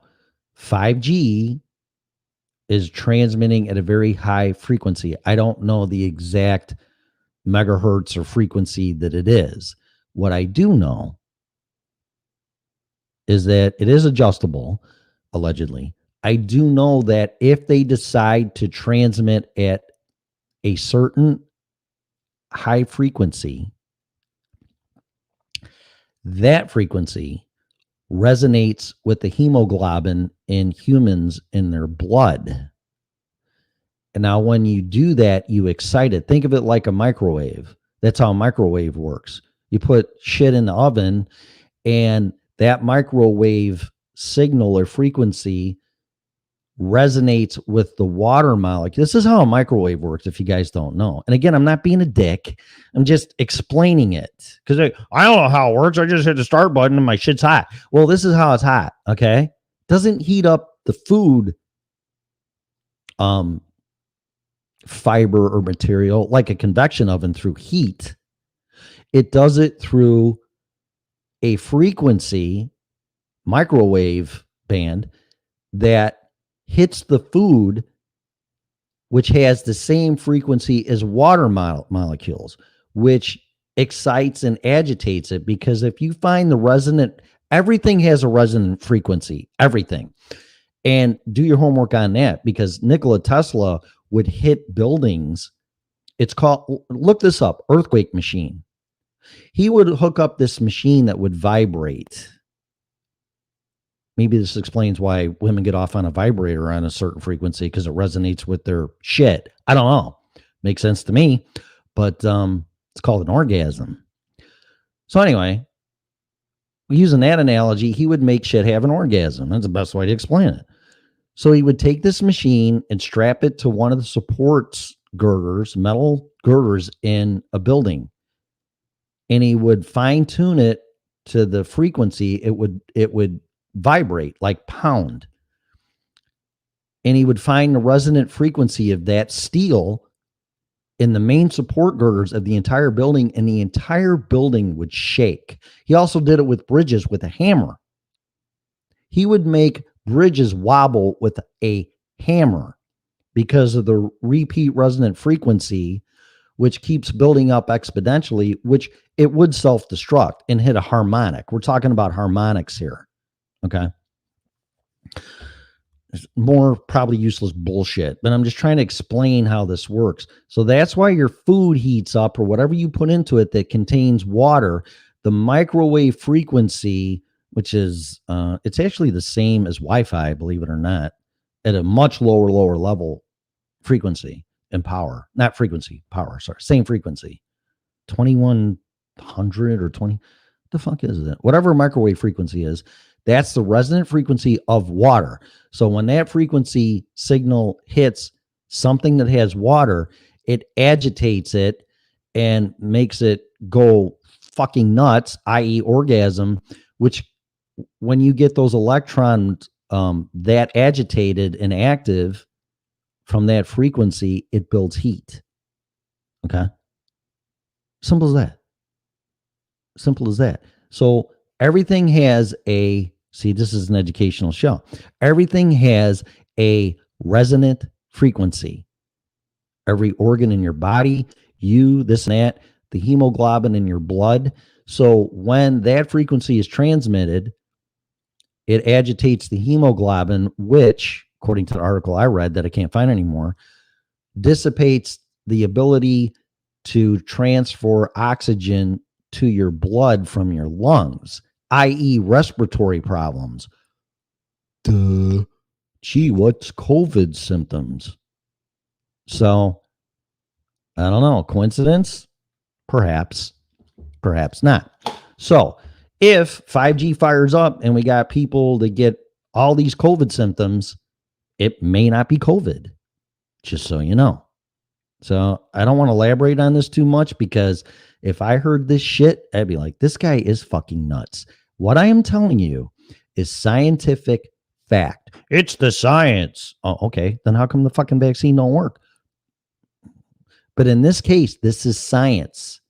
5G is transmitting at a very high frequency. I don't know the exact megahertz or frequency that it is. What I do know is that it is adjustable, allegedly. I do know that if they decide to transmit at a certain high frequency, that frequency resonates with the hemoglobin in humans in their blood. And now when you do that, you excite it. Think of it like a microwave. That's how a microwave works. You put shit in the oven, and that microwave signal or frequency resonates with the water molecule. This is how a microwave works, if you guys don't know. And again, I'm not being a dick. I'm just explaining it, because I don't know how it works. I just hit the start button and my shit's hot. Well, this is how it's hot, okay? Doesn't heat up the food fiber or material like a convection oven through heat. It does it through a frequency microwave band that hits the food, which has the same frequency as water molecules, which excites and agitates it. Because if you find the resonant, everything has a resonant frequency, everything. And do your homework on that, because Nikola Tesla would hit buildings. It's called, look this up, earthquake machine. He would hook up this machine that would vibrate. Maybe this explains why women get off on a vibrator on a certain frequency, because it resonates with their shit. I don't know. Makes sense to me, but it's called an orgasm. So anyway, using that analogy, he would make shit have an orgasm. That's the best way to explain it. So he would take this machine and strap it to one of the supports girders, metal girders in a building. And he would fine tune it to the frequency it would vibrate, like pound. And he would find the resonant frequency of that steel in the main support girders of the entire building, and the entire building would shake. He also did it with bridges with a hammer. He would make bridges wobble with a hammer because of the repeat resonant frequency, which keeps building up exponentially, which it would self-destruct and hit a harmonic. We're talking about harmonics here. Okay. More probably useless bullshit, but I'm just trying to explain how this works. So that's why your food heats up, or whatever you put into it that contains water. The microwave frequency, which is it's actually the same as Wi-Fi, believe it or not, at a much lower level frequency and power. Not frequency, power, sorry. Same frequency. 2100 or 20. What the fuck is it? Whatever microwave frequency is, that's the resonant frequency of water. So when that frequency signal hits something that has water, it agitates it and makes it go fucking nuts, i.e. orgasm, which when you get those electrons that agitated and active from that frequency, it builds heat. Okay. Simple as that. Simple as that. So everything has this is an educational show. Everything has a resonant frequency. Every organ in your body, this and that, the hemoglobin in your blood. So when that frequency is transmitted, it agitates the hemoglobin, which, according to the article I read that I can't find anymore, dissipates the ability to transfer oxygen to your blood from your lungs, i.e. respiratory problems. Duh. Gee, what's COVID symptoms? So, I don't know. Coincidence? Perhaps. Perhaps not. So, if 5G fires up and we got people that get all these COVID symptoms, it may not be COVID, just so you know. So, I don't want to elaborate on this too much, because if I heard this shit, I'd be like, this guy is fucking nuts. What I am telling you is scientific fact. It's the science. Oh, okay. Then how come the fucking vaccine don't work? But in this case, this is science.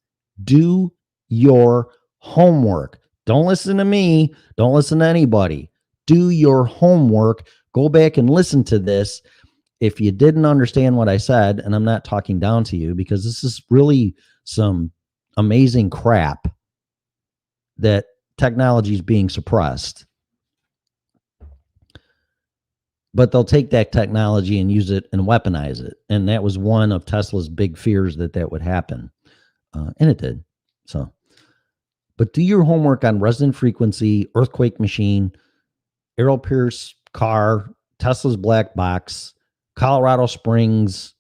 Do your homework. Don't listen to me. Don't listen to anybody. Do your homework. Go back and listen to this. If you didn't understand what I said, and I'm not talking down to you, because this is really some amazing crap that technology is being suppressed. But they'll take that technology and use it and weaponize it. And that was one of Tesla's big fears, that would happen. And it did. So, but do your homework on resonant frequency, earthquake machine, Errol Pierce car, Tesla's black box, Colorado Springs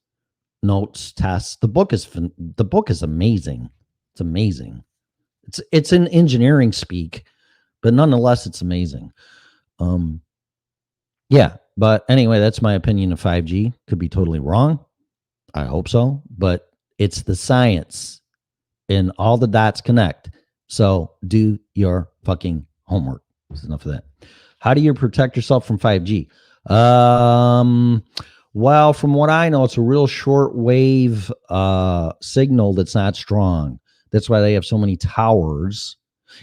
notes tests. The book is amazing. It's amazing. It's in engineering speak, but nonetheless, it's amazing. Yeah. But anyway, that's my opinion of 5G. Could be totally wrong. I hope so. But it's the science, and all the dots connect. So do your fucking homework. That's enough of that. How do you protect yourself from 5G? Well, from what I know, it's a real short wave signal that's not strong. That's why they have so many towers.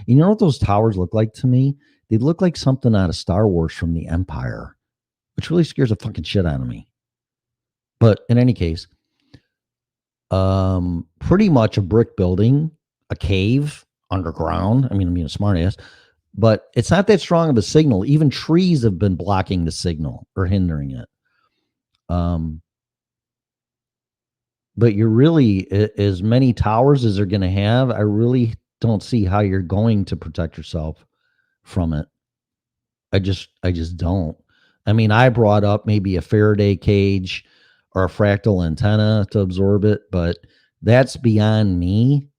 You know what those towers look like to me? They look like something out of Star Wars from the Empire, which really scares the fucking shit out of me. But in any case, pretty much a brick building, a cave underground. I mean, I'm being a smart ass, but it's not that strong of a signal. Even trees have been blocking the signal or hindering it. But you're really, as many towers as they're going to have, I really don't see how you're going to protect yourself from it. I just don't. I mean, I brought up maybe a Faraday cage or a fractal antenna to absorb it, but that's beyond me.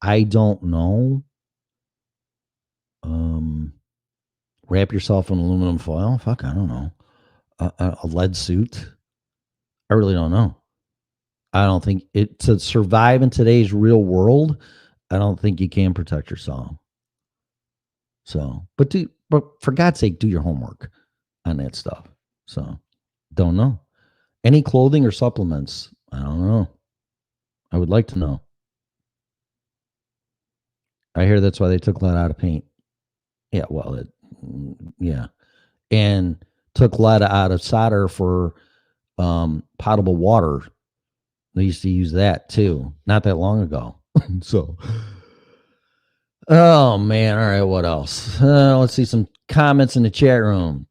I don't know. Wrap yourself in aluminum foil? Fuck, I don't know. A lead suit? I really don't know. I don't think it to survive in today's real world. I don't think you can protect yourself. So, but for God's sake, do your homework on that stuff. So, don't know. Any clothing or supplements? I don't know. I would like to know. I hear that's why they took lead out of paint. Yeah, well, yeah, and took lead out of solder for potable water. They used to use that too, not that long ago. So, oh man, all right, what else? Let's see some comments in the chat room.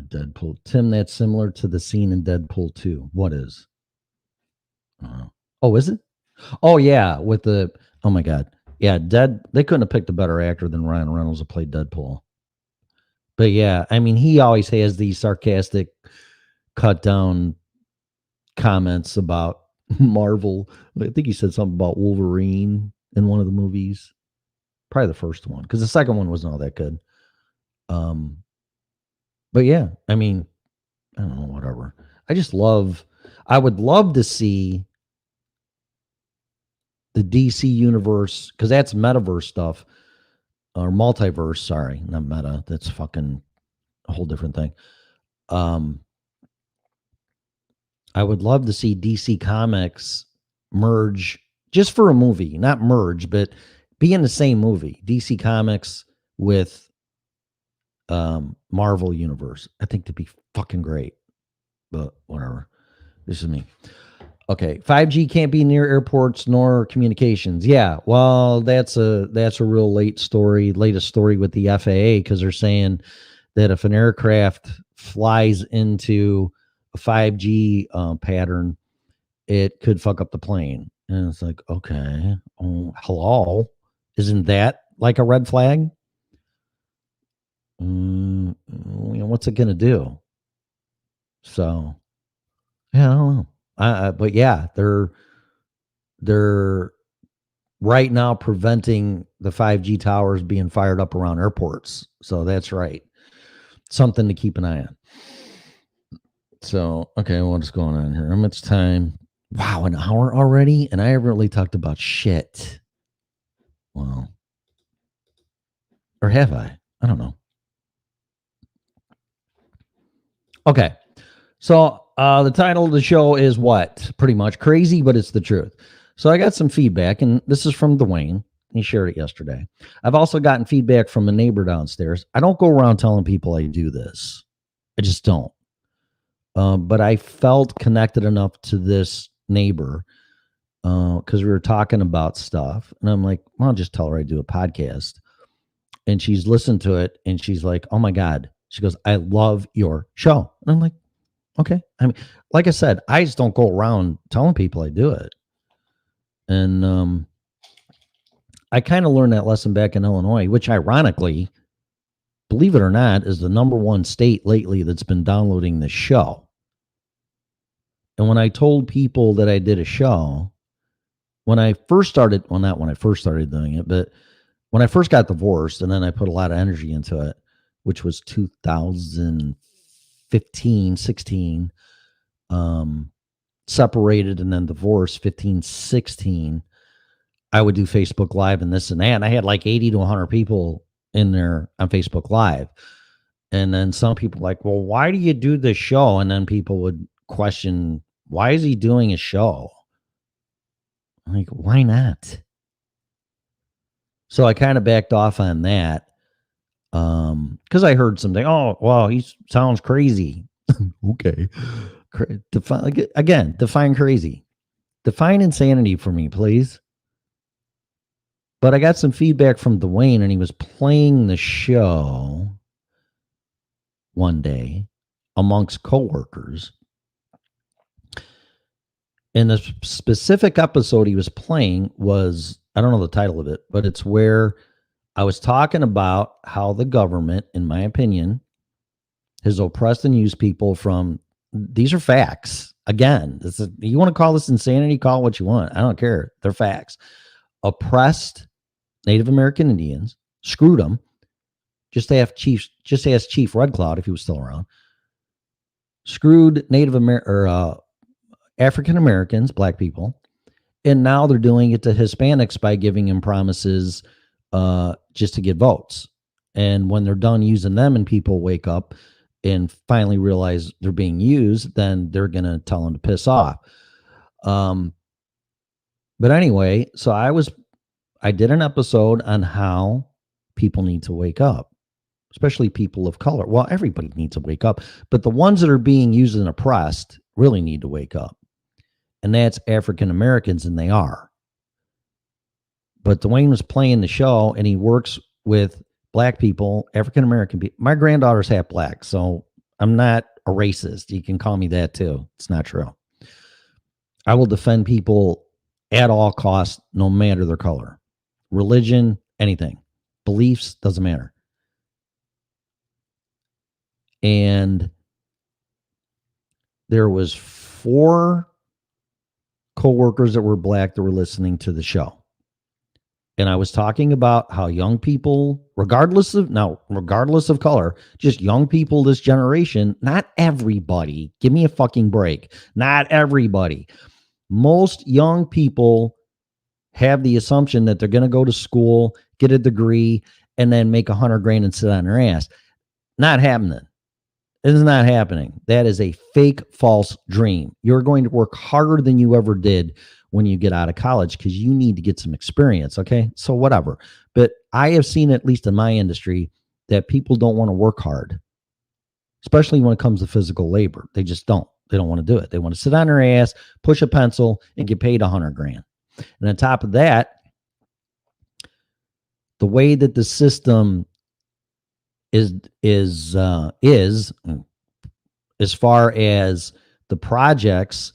Deadpool. Tim, that's similar to the scene in Deadpool 2. What is? Oh, is it? Oh yeah, with the oh my god. Yeah, they couldn't have picked a better actor than Ryan Reynolds to play Deadpool. But yeah, I mean, he always has these sarcastic cut down comments about Marvel. I think he said something about Wolverine in one of the movies. Probably the first one, because the second one wasn't all that good. But yeah, I mean, I don't know, whatever. I would love to see the DC universe, because that's metaverse stuff, or multiverse, sorry, not meta. That's fucking a whole different thing. I would love to see DC Comics merge just for a movie, not merge, but be in the same movie. DC Comics with Marvel Universe. I think that'd be fucking great. But whatever. This is me. Okay, 5G can't be near airports nor communications. Yeah, well, that's a real latest story with the FAA, because they're saying that if an aircraft flies into a 5G pattern, it could fuck up the plane. And it's like, okay, hello, isn't that like a red flag? What's it gonna do? So, yeah, I don't know. But yeah, they're right now preventing the 5G towers being fired up around airports. So that's right. Something to keep an eye on. So, okay, what's going on here? How much time? Wow, an hour already? And I haven't really talked about shit. Well, or have I? I don't know. Okay. So the title of the show is what? Pretty much crazy, but it's the truth. So I got some feedback, and this is from Dwayne. He shared it yesterday. I've also gotten feedback from a neighbor downstairs. I don't go around telling people I do this. I just don't. But I felt connected enough to this neighbor because we were talking about stuff. And I'm like, well, I'll just tell her I do a podcast. And she's listened to it, and she's like, oh, my God. She goes, I love your show. And I'm like, okay. I mean, like I said, I just don't go around telling people I do it. And I kind of learned that lesson back in Illinois, which ironically, believe it or not, is the number one state lately that's been downloading the show. And when I told people that I did a show, when I first started, well, not when I first started doing it, but when I first got divorced, and then I put a lot of energy into it, which was 2015, 16, separated and then divorced 15, 16, I would do Facebook Live and this and that. And I had like 80 to 100 people in there on Facebook Live. And then some people like, well, why do you do this show? And then people would question, why is he doing a show? I'm like, why not? So I kind of backed off on that. Because I heard something, oh, well, he sounds crazy. Okay. Define crazy. Define insanity for me, please. But I got some feedback from Dwayne, and he was playing the show one day amongst coworkers. And the specific episode he was playing was, I don't know the title of it, but it's where I was talking about how the government, in my opinion, has oppressed and used people from, these are facts. Again, you want to call this insanity, call it what you want. I don't care. They're facts. Oppressed Native American Indians, screwed them. Just ask Chief Red Cloud if he was still around. Screwed African Americans, black people, and now they're doing it to Hispanics by giving them promises just to get votes. And when they're done using them and people wake up and finally realize they're being used, then they're going to tell them to piss off. But anyway, so I did an episode on how people need to wake up, especially people of color. Well, everybody needs to wake up, but the ones that are being used and oppressed really need to wake up. And that's African Americans, and they are. But Dwayne was playing the show, and he works with black people, African American people. My granddaughter's half black, so I'm not a racist. You can call me that too. It's not true. I will defend people at all costs, no matter their color, religion, anything, beliefs, doesn't matter. And there was 4 coworkers that were black that were listening to the show. And I was talking about how young people, regardless of color, just young people this generation, not everybody, give me a fucking break. Not everybody. Most young people have the assumption that they're going to go to school, get a degree, and then make $100,000 and sit on their ass. Not happening. It is not happening. That is a fake, false dream. You're going to work harder than you ever did when you get out of college because you need to get some experience. Okay. So whatever. But I have seen, at least in my industry, that people don't want to work hard, especially when it comes to physical labor. They just don't. They don't want to do it. They want to sit on their ass, push a pencil, and get paid $100,000. And on top of that, the way that the system is as far as the projects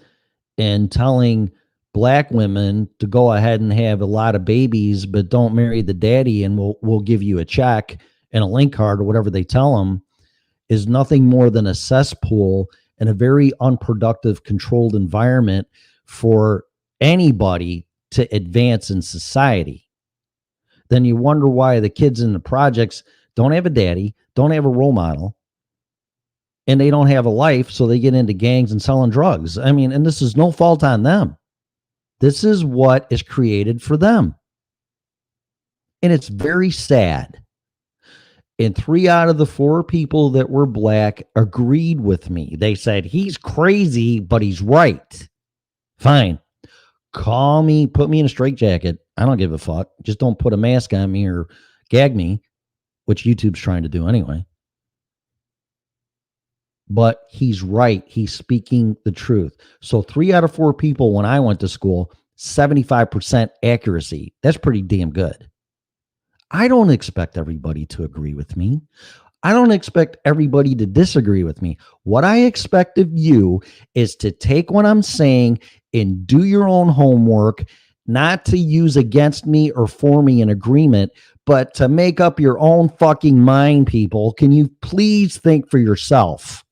and telling black women to go ahead and have a lot of babies, but don't marry the daddy, and we'll give you a check and a link card or whatever they tell them, is nothing more than a cesspool and a very unproductive, controlled environment for anybody to advance in society. Then you wonder why the kids in the projects don't have a daddy, don't have a role model, and they don't have a life, so they get into gangs and selling drugs. I mean, and this is no fault on them. This is what is created for them. And it's very sad. And 3 out of the 4 people that were black agreed with me. They said, he's crazy, but he's right. Fine. Call me, put me in a straitjacket. I don't give a fuck. Just don't put a mask on me or gag me, which YouTube's trying to do anyway. But he's right. He's speaking the truth. So 3 out of 4 people when I went to school, 75% accuracy. That's pretty damn good. I don't expect everybody to agree with me. I don't expect everybody to disagree with me. What I expect of you is to take what I'm saying and do your own homework, not to use against me or for me an agreement, but to make up your own fucking mind, people. Can you please think for yourself?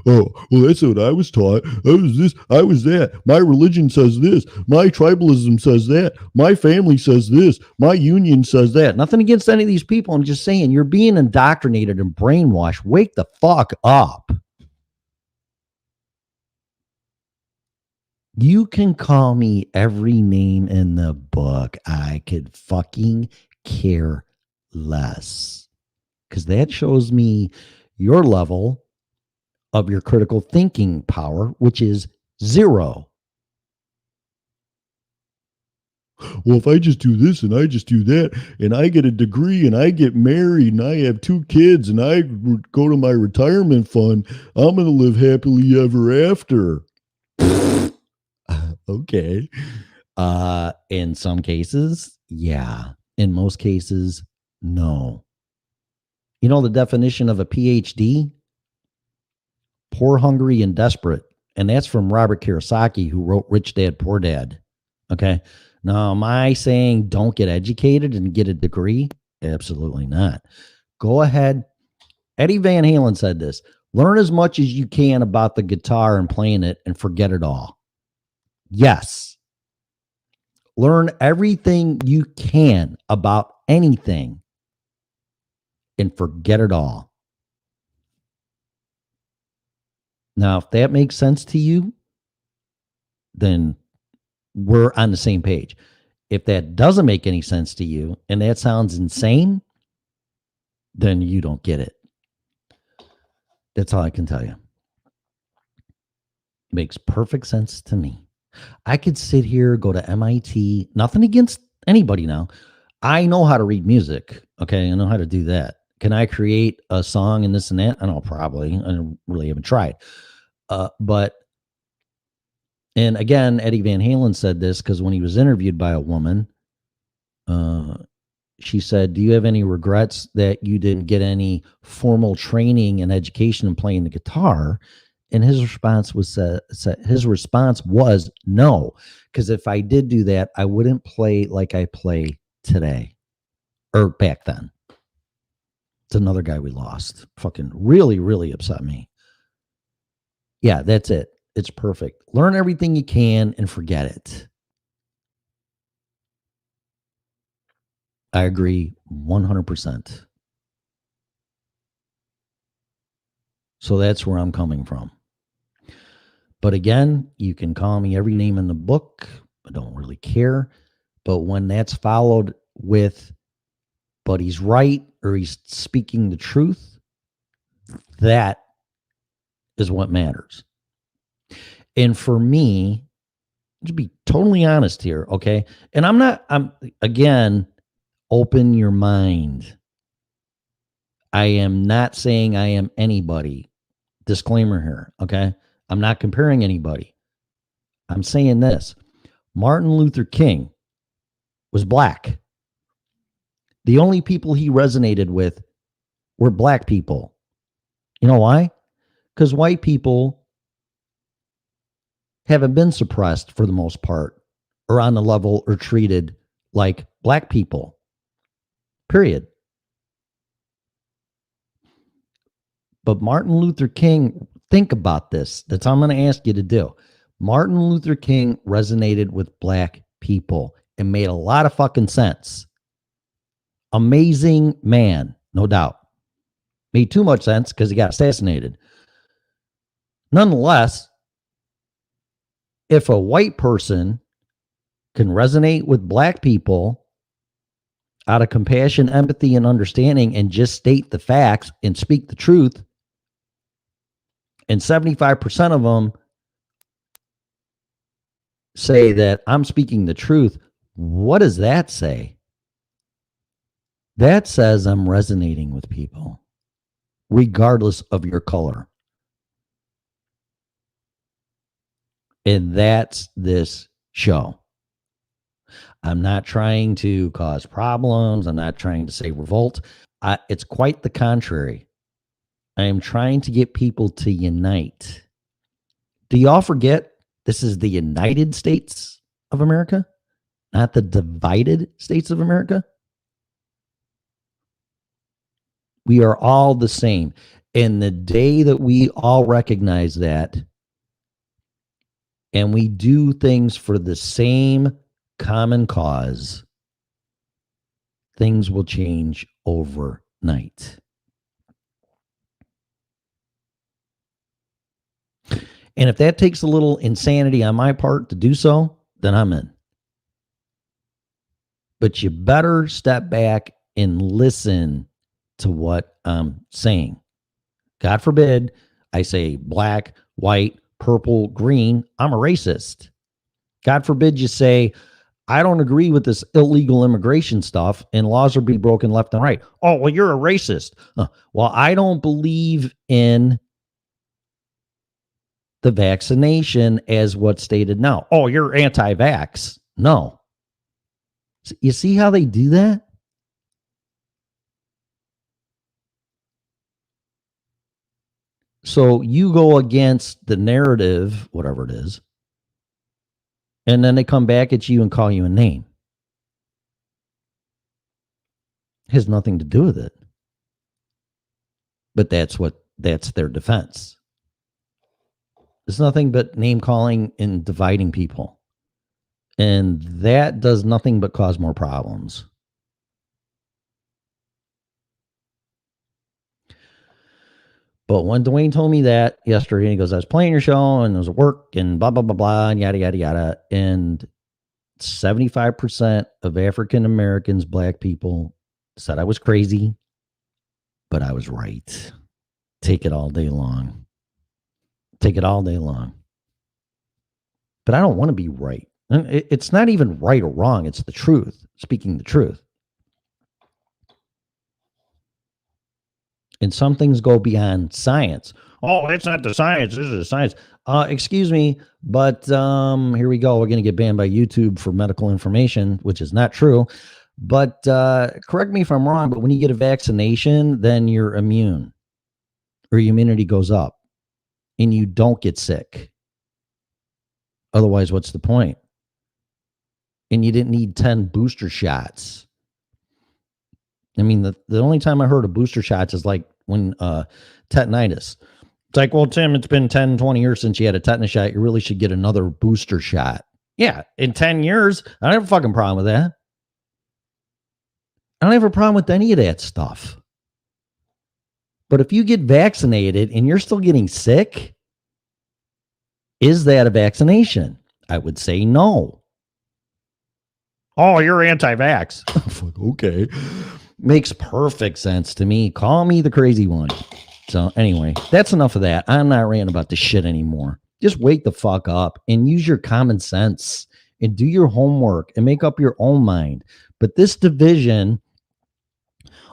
Oh, well, that's what I was taught. I was this, I was that. My religion says this. My tribalism says that. My family says this. My union says that. Nothing against any of these people. I'm just saying you're being indoctrinated and brainwashed. Wake the fuck up. You can call me every name in the book. I could fucking care less. because that shows me your level of your critical thinking power, which is 0. Well, if I just do this and I just do that and I get a degree and I get married and I have 2 kids and I go to my retirement fund, I'm going to live happily ever after. Okay. In some cases, yeah. In most cases, no. You know the definition of a PhD? Poor, hungry, and desperate. And that's from Robert Kiyosaki, who wrote Rich Dad, Poor Dad. Okay. Now, am I saying don't get educated and get a degree? Absolutely not. Go ahead. Eddie Van Halen said this: learn as much as you can about the guitar and playing it and forget it all. Yes. Learn everything you can about anything and forget it all. Now, if that makes sense to you, then we're on the same page. If that doesn't make any sense to you and that sounds insane, then you don't get it. That's all I can tell you. Makes perfect sense to me. I could sit here, go to MIT, nothing against anybody now. I know how to read music. Okay. I know how to do that. Can I create a song and this and that? I don't know, probably. I really haven't tried. But, and again, Eddie Van Halen said this because when he was interviewed by a woman, she said, do you have any regrets that you didn't get any formal training and education in playing the guitar? And his response was no, because if I did do that, I wouldn't play like I play today or back then. It's another guy we lost. Fucking really, really upset me. Yeah, that's it. It's perfect. Learn everything you can and forget it. I agree 100%. So that's where I'm coming from. But again, you can call me every name in the book. I don't really care. But when that's followed with, but he's right or he's speaking the truth, that is what matters. And for me, to be totally honest here, okay? And I'm again, open your mind. I am not saying I am anybody. Disclaimer here, okay? I'm not comparing anybody. I'm saying this. Martin Luther King was black. The only people he resonated with were black people. You know why? Because white people haven't been suppressed for the most part or on the level or treated like black people. Period. But Martin Luther King, think about this. That's all I'm going to ask you to do. Martin Luther King resonated with black people and made a lot of fucking sense. Amazing man, no doubt. Made too much sense because he got assassinated. Nonetheless, if a white person can resonate with black people out of compassion, empathy, and understanding and just state the facts and speak the truth, and 75% of them say that I'm speaking the truth, what does that say? That says I'm resonating with people, regardless of your color. And that's this show. I'm not trying to cause problems. I'm not trying to say revolt. It's quite the contrary. I am trying to get people to unite. Do y'all forget this is the United States of America, not the divided states of America? We are all the same. And the day that we all recognize that and we do things for the same common cause, things will change overnight. And if that takes a little insanity on my part to do so, then I'm in. But you better step back and listen to what I'm saying. God forbid I say black, white, purple, green, I'm a racist. God forbid you say, I don't agree with this illegal immigration stuff and laws are being broken left and right. Oh, well, you're a racist. Well, I don't believe in the vaccination as what's stated now. Oh, you're anti-vax. No. You see how they do that? So you go against the narrative, whatever it is, and then they come back at you and call you a name. It has nothing to do with it. But that's their defense. It's nothing but name calling and dividing people. And that does nothing but cause more problems. But when Dwayne told me that yesterday, he goes, I was playing your show and it was work and blah, blah, blah, blah, and yada, yada, yada. And 75% of African Americans, black people, said I was crazy, but I was right. Take it all day long. Take it all day long. But I don't want to be right. And it's not even right or wrong. It's the truth, speaking the truth. And some things go beyond science. Oh, it's not the science. This is the science. Excuse me, but here we go. We're going to get banned by YouTube for medical information, which is not true. But correct me if I'm wrong, but when you get a vaccination, then you're immune or your immunity goes up and you don't get sick. Otherwise, what's the point? And you didn't need 10 booster shots. I mean, the only time I heard of booster shots is like when tetanitis. It's like, well, Tim, it's been 10, 20 years since you had a tetanus shot. You really should get another booster shot. Yeah, in 10 years, I don't have a fucking problem with that. I don't have a problem with any of that stuff. But if you get vaccinated and you're still getting sick, is that a vaccination? I would say no. Oh, you're anti-vax. Okay. Makes perfect sense to me. Call me the crazy one. So anyway, that's enough of that. I'm not ranting about this shit anymore. Just wake the fuck up and use your common sense and do your homework and make up your own mind. But this division,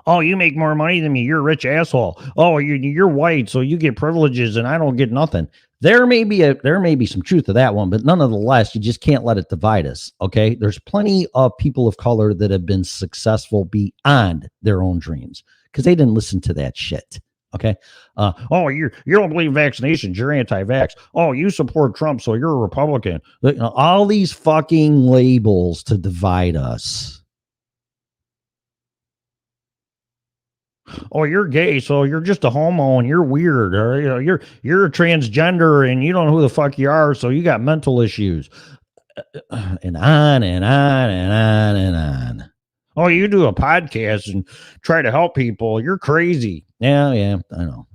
oh, you make more money than me. You're a rich asshole. Oh, you're white, so you get privileges and I don't get nothing. There may be some truth to that one, but nonetheless, you just can't let it divide us. Okay. There's plenty of people of color that have been successful beyond their own dreams because they didn't listen to that shit. Okay. Oh, you don't believe vaccinations. You're anti-vax. Oh, you support Trump, so you're a Republican. All these fucking labels to divide us. Oh, you're gay, so you're just a homo and you're weird, or you're a transgender and you don't know who the fuck you are, so you got mental issues, and on and on and on and on. Oh, you do a podcast and try to help people. You're crazy. Yeah, I know.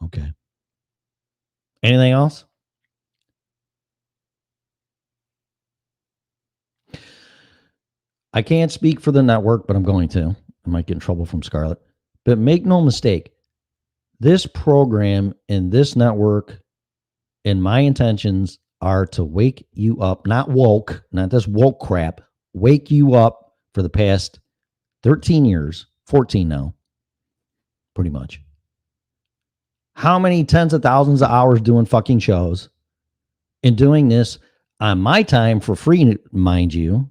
Okay. Anything else? I can't speak for the network, but I'm going to. I might get in trouble from Scarlett. But make no mistake, this program and this network and my intentions are to wake you up, not this woke crap, wake you up for the past 13 years, 14 now, pretty much. How many tens of thousands of hours doing fucking shows and doing this on my time for free, mind you,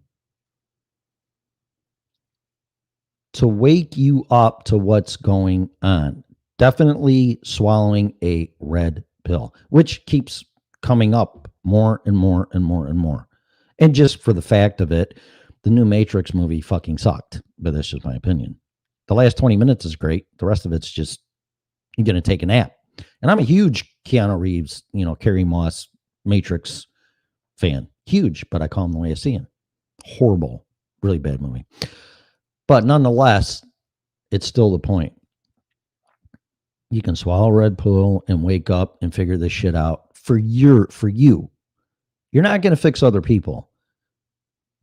to wake you up to what's going on. Definitely swallowing a red pill, which keeps coming up more and more and more and more. And just for the fact of it, the new Matrix movie fucking sucked, but that's just my opinion. The last 20 minutes is great. The rest of it's just, you're going to take a nap. And I'm a huge Keanu Reeves, Carrie Moss Matrix fan. Huge, but I call him the way I see him. Horrible, really bad movie. But nonetheless, it's still the point. You can swallow red pill and wake up and figure this shit out for you. You're not going to fix other people.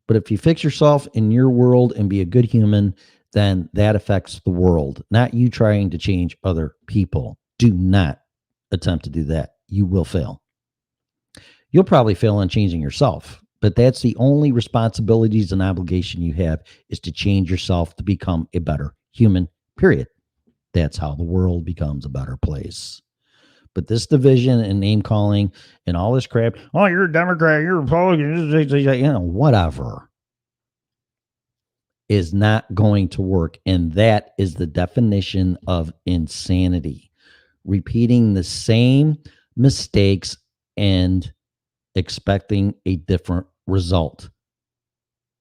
But if you fix yourself in your world and be a good human, then that affects the world, not you trying to change other people. Do not attempt to do that. You will fail. You'll probably fail on changing yourself, but that's the only responsibilities and obligation you have, is to change yourself to become a better human, period. That's how the world becomes a better place. But this division and name calling and all this crap, oh, you're a Democrat, you're a Republican, whatever, is not going to work. And that is the definition of insanity. Repeating the same mistakes and expecting a different result,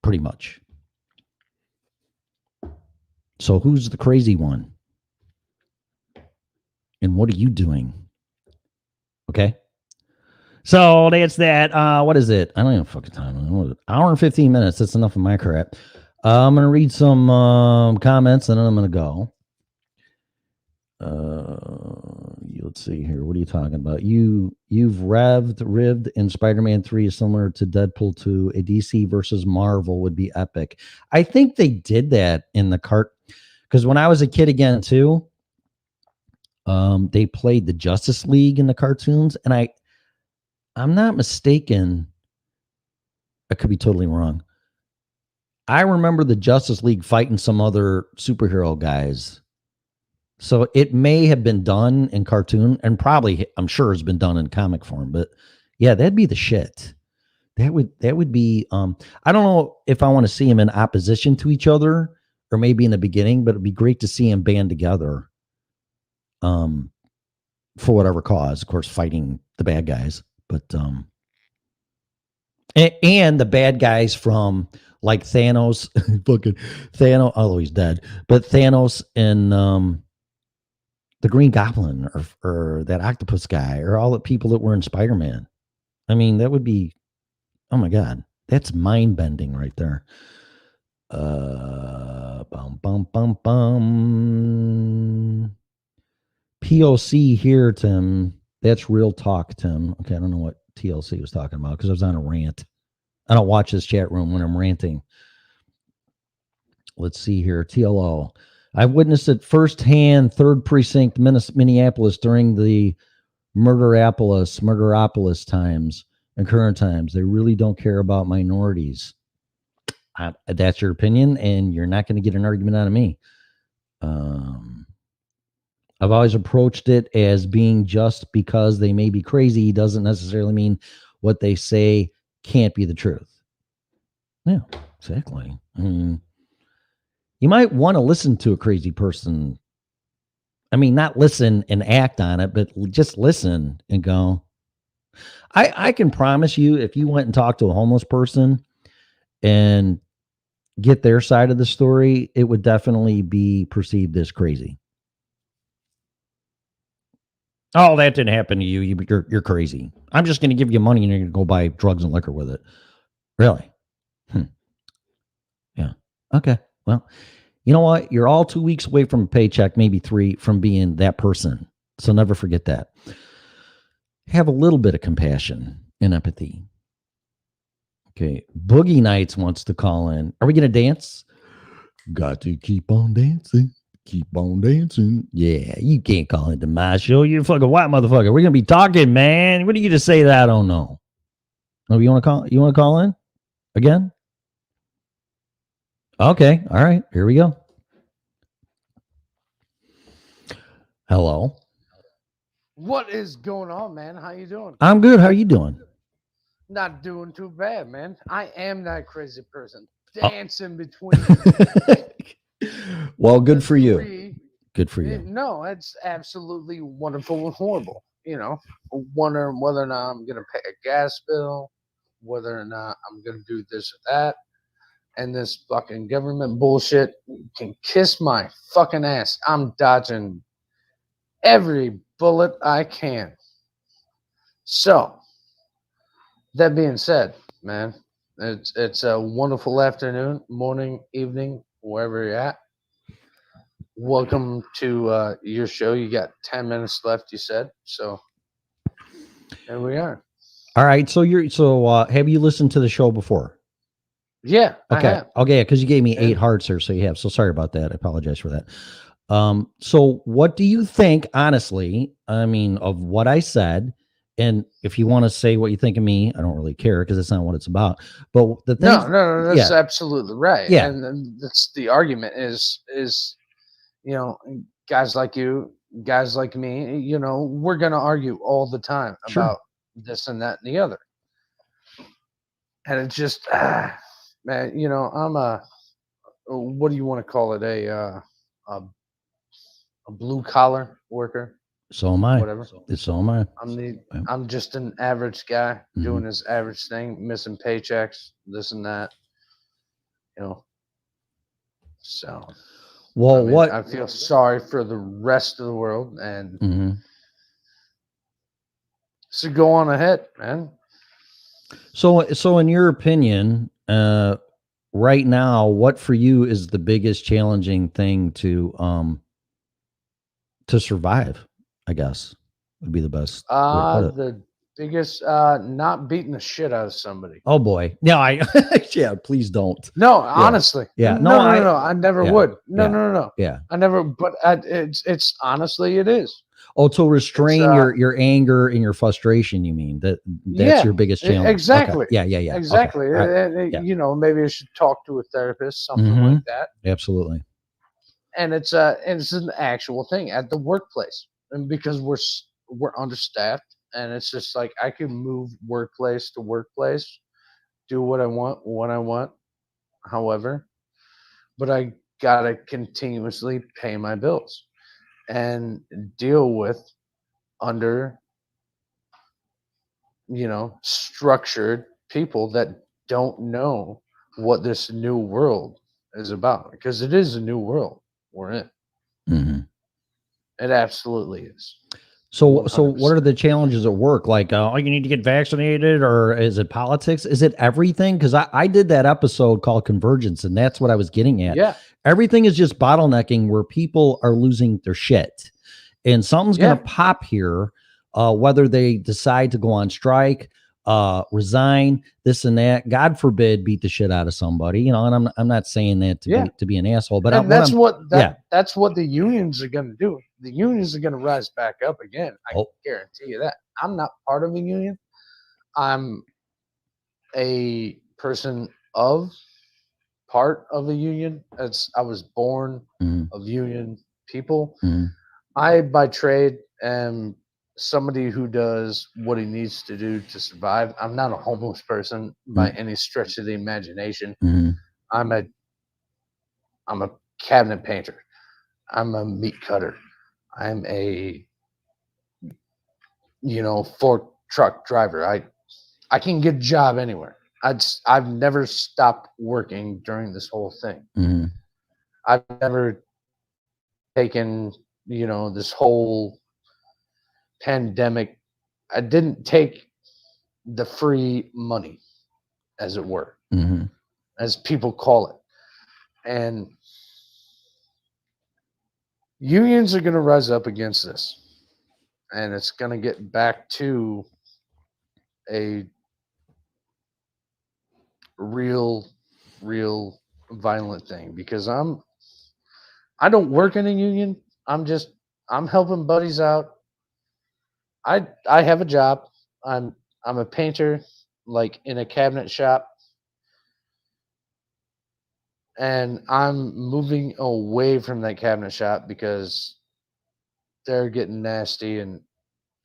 pretty much. So who's the crazy one? And what are you doing? Okay. So that's that. What is it? I don't even fucking time. Hour and 15 minutes. That's enough of my crap. I'm going to read some comments and then I'm going to go. Let's see here. What are you talking about? You've rived in Spider-Man 3 is similar to Deadpool 2. A DC versus Marvel would be epic. I think they did that in the cart, because when I was a kid again too, they played the Justice League in the cartoons, and I'm not mistaken, I could be totally wrong. I remember the Justice League fighting some other superhero guys. So it may have been done in cartoon, and probably, I'm sure it's been done in comic form, but yeah, that'd be the shit. That would be, I don't know if I want to see them in opposition to each other or maybe in the beginning, but it'd be great to see them band together. For whatever cause, of course, fighting the bad guys, but, and the bad guys from like Thanos, fucking Thanos, although he's dead, but Thanos and, the Green Goblin or that octopus guy or all the people that were in Spider-Man. I mean, that would be, oh my God, that's mind bending right there. Bum, bum, bum, bum. POC here, Tim. That's real talk, Tim. Okay, I don't know what TLC was talking about because I was on a rant. I don't watch this chat room when I'm ranting. Let's see here. TLO. I've witnessed it firsthand, 3rd Precinct, Minneapolis, during the Murderopolis times and current times. They really don't care about minorities. That's your opinion, and you're not going to get an argument out of me. I've always approached it as being just because they may be crazy doesn't necessarily mean what they say can't be the truth. Yeah, exactly. I mean, you might want to listen to a crazy person. I mean, not listen and act on it, but just listen and go. I can promise you, if you went and talked to a homeless person and get their side of the story, it would definitely be perceived as crazy. Oh, that didn't happen to you. You're crazy. I'm just going to give you money and you're going to go buy drugs and liquor with it. Really? Yeah. Okay. Well, you know what? You're all 2 weeks away from a paycheck, maybe 3, from being that person. So never forget that. Have a little bit of compassion and empathy. Okay. Boogie Nights wants to call in. Are we going to dance? Got to keep on dancing. Keep on dancing. Yeah, you can't call into my show. You're a fucking white motherfucker. We're going to be talking, man. What are you to say that I don't know? Oh, you want to call? You want to call in again? Okay. All right. Here we go. Hello. What is going on, man? How you doing? I'm good. How are you doing? Not doing too bad, man. I am that crazy person Oh. dancing between Well, good for you. three. Good for you. No, it's absolutely wonderful and horrible. You know, wondering whether or not I'm gonna pay a gas bill, whether or not I'm gonna do this or that, and this fucking government bullshit can kiss my fucking ass. I'm dodging every bullet I can. So, that being said, man, it's a wonderful afternoon, morning, evening, wherever you're at. Welcome to your show. You got 10 minutes left, you said. So, here we are. All right. So have you listened to the show before? Yeah, I Okay. have. Okay. Because you gave me 8 And- hearts here, so you have. So sorry about that. I apologize for that. So what do you think, honestly? I mean, of what I said, and if you want to say what you think of me, I don't really care because it's not what it's about. But the thing, no, that's yeah, absolutely right. yeah, And then that's the argument is you know, guys like you, guys like me, you know, we're gonna argue all the time sure. about this and that and the other. And it's just man, you know, I'm a what do you want to call it? A, a blue collar worker, So am I. whatever. So am I. I'm the Yeah. I'm just an average guy Mhm. doing his average thing, missing paychecks, this and that, you know. So Well, I mean, what? I feel sorry for the rest of the world, and Mhm. so go on ahead, man. So in your opinion, right now, what for you is the biggest challenging thing to survive? I guess would be the best way to put it. The biggest, not beating the shit out of somebody. Oh boy. No, I yeah, please don't. No, honestly, Yeah. no, No, no, I never yeah, would. No, yeah. no, no, no, Yeah. I never. But it's honestly, it is. Oh, to restrain uh, your anger and your frustration, you mean? That's Yeah, your biggest challenge. Okay. exactly, Yeah, yeah, yeah. Okay. exactly. All right. Yeah. You know, maybe I should talk to a therapist, something Mhm. like that. Absolutely. And it's an actual thing at the workplace, and because we're understaffed, and it's just like I can move workplace to workplace, do what I want when I want, however, but I gotta continuously pay my bills and deal with under structured people that don't know what this new world is about, because it is a new world we're in. Mhm. It absolutely is. So what 100%. are the challenges at work? Like, oh, you need to get vaccinated, or is it politics? Is it everything? Because I did that episode called Convergence, and that's what I was getting at. Yeah, Everything is just bottlenecking where people are losing their shit, and something's yeah, going to pop here, whether they decide to go on strike, resign, this and that. God forbid, beat the shit out of somebody. You know, and I'm not saying that yeah. to be an asshole, but And that's yeah. that's what the unions are going to do. The unions are going to rise back up again. I Oh. guarantee you that. I'm not part of a union. I'm a person of part of a union. I was born Mhm. of union people. Mhm. I, by trade, am somebody who does what he needs to do to survive. I'm not a homeless person by any stretch of the imagination. Mhm. I'm a cabinet painter. I'm a meat cutter. I'm a fork truck driver. I can get a job anywhere. I've never stopped working during this whole thing. Mhm. I've never taken this whole pandemic. I didn't take the free money, as it were, Mhm. as people call it. And unions are going to rise up against this. And it's going to get back to a real, real violent thing, because I don't work in a union. I'm helping buddies out. I have a job. I'm a painter, like in a cabinet shop, and I'm moving away from that cabinet shop because they're getting nasty and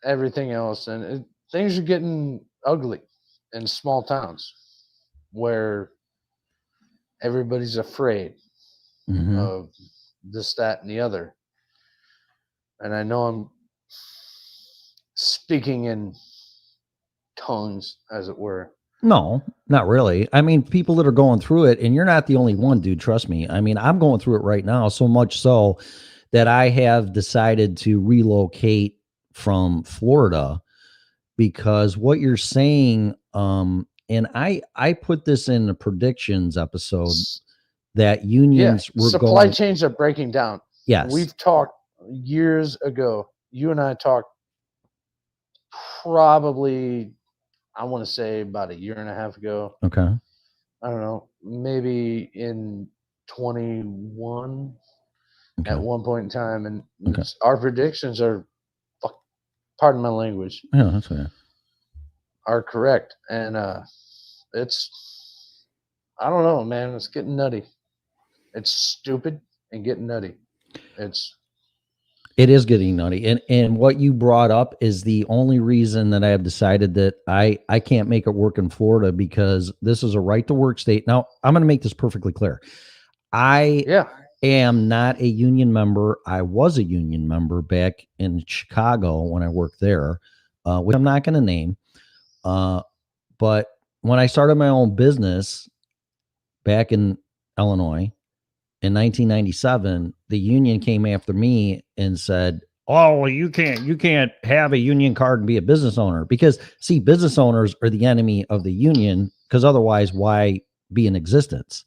everything else, and things are getting ugly in small towns where everybody's afraid Mhm. of this, that, and the other. And I know I'm speaking in tongues, as it were. No, not really. I mean, people that are going through it, and you're not the only one, dude. Trust me. I mean, I'm going through it right now, so much so that I have decided to relocate from Florida because what you're saying, and I put this in the predictions episode S- that Yeah, unions were supply going. chains are breaking down. Yes. We've talked years ago. You and I talked probably, I want to say, about a year and a half ago. Okay. I don't know, maybe in 21 Okay. at one point in time, and Okay. our predictions are, pardon my language, Yeah, that's fair. are correct, and it's, I don't know, man, it's getting nutty. It's stupid and getting nutty. It's It is getting nutty. And what you brought up is the only reason that I have decided that I can't make it work in Florida, because this is a right to work state. Now, I'm going to make this perfectly clear. I yeah, am not a union member. I was a union member back in Chicago when I worked there, which I'm not going to name. But when I started my own business back in Illinois, in 1997, the union came after me and said, "Oh, well, you can't have a union card and be a business owner, because see, business owners are the enemy of the union, because otherwise, why be in existence?"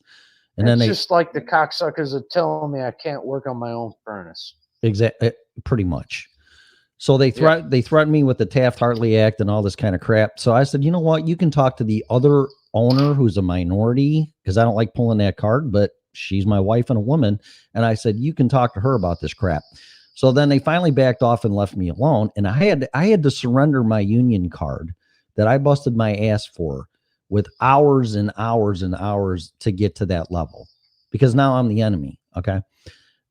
And then it's they just like the cocksuckers are telling me I can't work on my own furnace. pretty much. So they threatened me with the Taft-Hartley Act and all this kind of crap. So I said, you know what? You can talk to the other owner who's a minority, because I don't like pulling that card, but she's my wife and a woman. And I said, you can talk to her about this crap. So then they finally backed off and left me alone. And I had to surrender my union card that I busted my ass for, with hours and hours and hours to get to that level, because now I'm the enemy. Okay.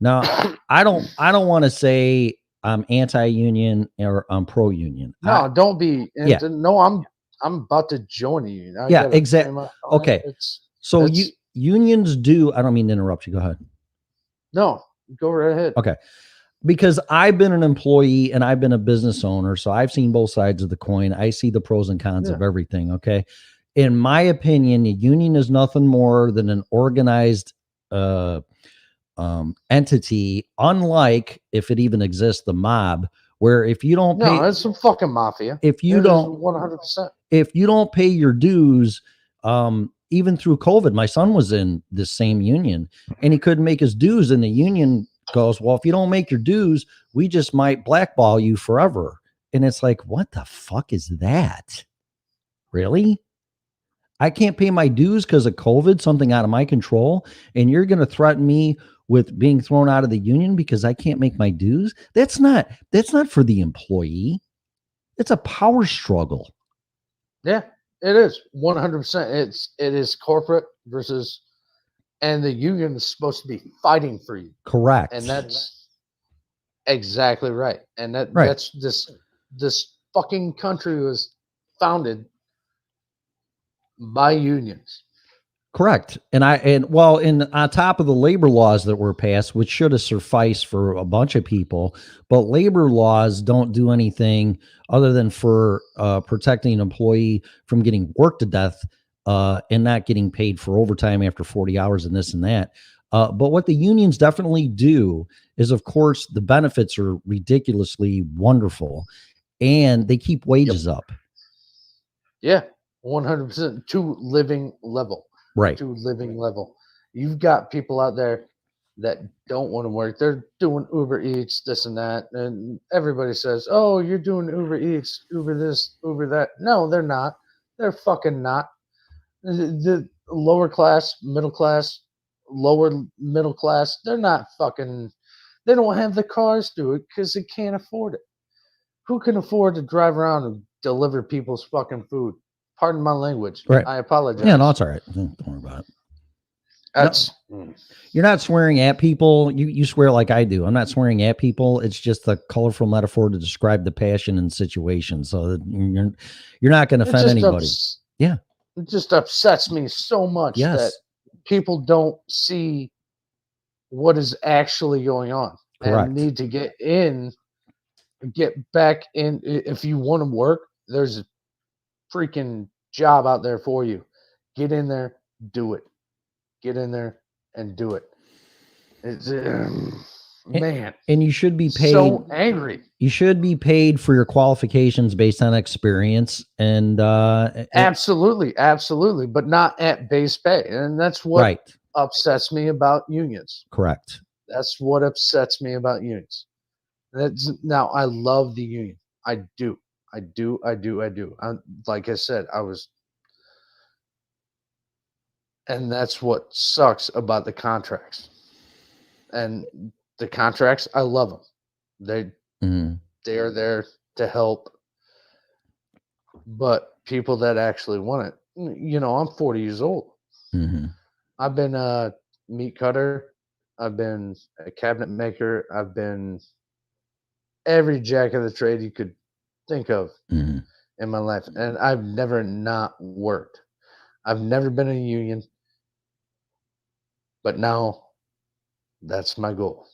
Now I don't want to say I'm anti-union or I'm pro-union. No, don't be. Yeah. No, I'm about to join the union. Yeah, exactly. Okay. It's So it's- unions do. I don't mean to interrupt you. Go ahead. no, go right ahead. Okay. Because I've been an employee and I've been a business owner, so I've seen both sides of the coin. I see the pros and cons of everything. Okay. In my opinion, a union is nothing more than an organized entity, unlike, if it even exists, the mob, where if you don't pay, No, it's some fucking mafia. if you don't 100%. if you don't pay your dues, even through COVID, my son was in this same union and he couldn't make his dues, and the union goes, well, if you don't make your dues, we just might blackball you forever. And it's like, what the fuck is that? Really? I can't pay my dues because of COVID, something out of my control, and you're going to threaten me with being thrown out of the union because I can't make my dues? That's not for the employee. It's a power struggle. Yeah, it is 100%. It is corporate versus, and the union is supposed to be fighting for you. Correct. And that's exactly right. And Right. that's this fucking country was founded by unions. Correct. And on top of the labor laws that were passed, which should have sufficed for a bunch of people, but labor laws don't do anything other than for protecting an employee from getting worked to death and not getting paid for overtime after 40 hours and this and that. But what the unions definitely do is, of course, the benefits are ridiculously wonderful, and they keep wages up. Yeah, 100% to living level. Right. To living level. You've got people out there that don't want to work. They're doing Uber Eats, this and that. And everybody says, oh, you're doing Uber Eats, Uber this, Uber that. No, they're not. They're fucking not. The lower class, middle class, lower middle class, they're not fucking, they don't have the cars to do it because they can't afford it. Who can afford to drive around and deliver people's fucking food? Pardon my language. Right. I apologize. Yeah, no, it's all right. Don't worry about it. That's You're not swearing at people. You swear like I do. I'm not swearing at people. It's just a colorful metaphor to describe the passion and situation. So that you're not going to offend anybody. Yeah. It just upsets me so much Yes. that people don't see what is actually going on. Correct. And need to get back in. If you want to work, there's a freaking job out there for you. Get in there, do it. Get in there and do it. It's man, And you should be paid. so angry. You should be paid for your qualifications based on experience and Absolutely, but not at base pay. And that's what right. upsets me about unions. Correct. That's what upsets me about unions. Now I love the union. I do. Like I said, And that's what sucks about the contracts. And the contracts, I love them. Mhm. They are there to help, but people that actually want it, I'm 40 years old. Mhm. I've been a meat cutter, I've been a cabinet maker, I've been every jack of the trade you could think of Mhm. in my life, and I've never not worked. I've never been in a union, but now that's my goal.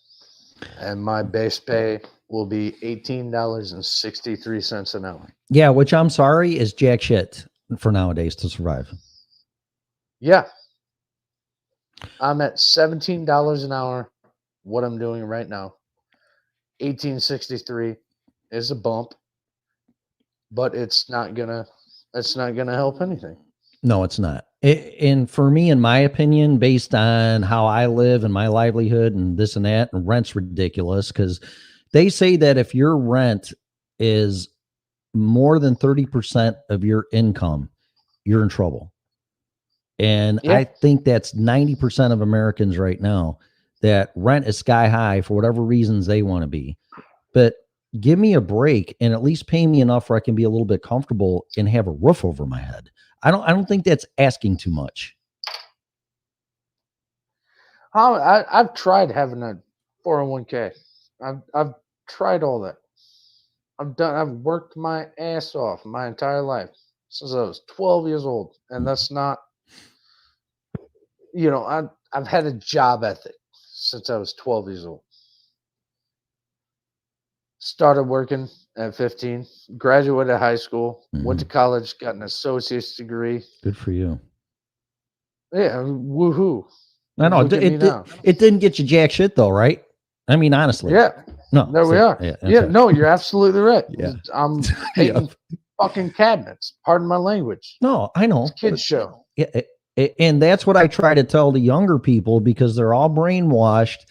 And my base pay will be $18.63 an hour. Yeah, which I'm sorry is jack shit for nowadays to survive. Yeah, I'm at $17 an hour. What I'm doing right now, 1863 is a bump, but it's not gonna help anything. No, it's not. And for me, in my opinion, based on how I live and my livelihood and this and that, and rent's ridiculous because they say that if your rent is more than 30% of your income, you're in trouble. And Yeah. I think that's 90% of Americans right now that rent is sky high for whatever reasons they want to be. But give me a break and at least pay me enough where I can be a little bit comfortable and have a roof over my head. I don't think that's asking too much. I've tried having a 401k. I've tried all that. I've worked my ass off my entire life since I was 12 years old, and that's not. I've had a job ethic since I was 12 years old. Started working at 15, graduated high school, went to college, got an associate's degree. Good for you. Yeah, woohoo. I know Look at me now. it didn't get you jack shit though, right? I mean, honestly. Yeah, No. there we so- are. that's Yeah, right. no, you're absolutely right. Yeah. I'm painting fucking cabinets. Pardon my language. No, I know. Kids show. Yeah, and that's what I try to tell the younger people because they're all brainwashed.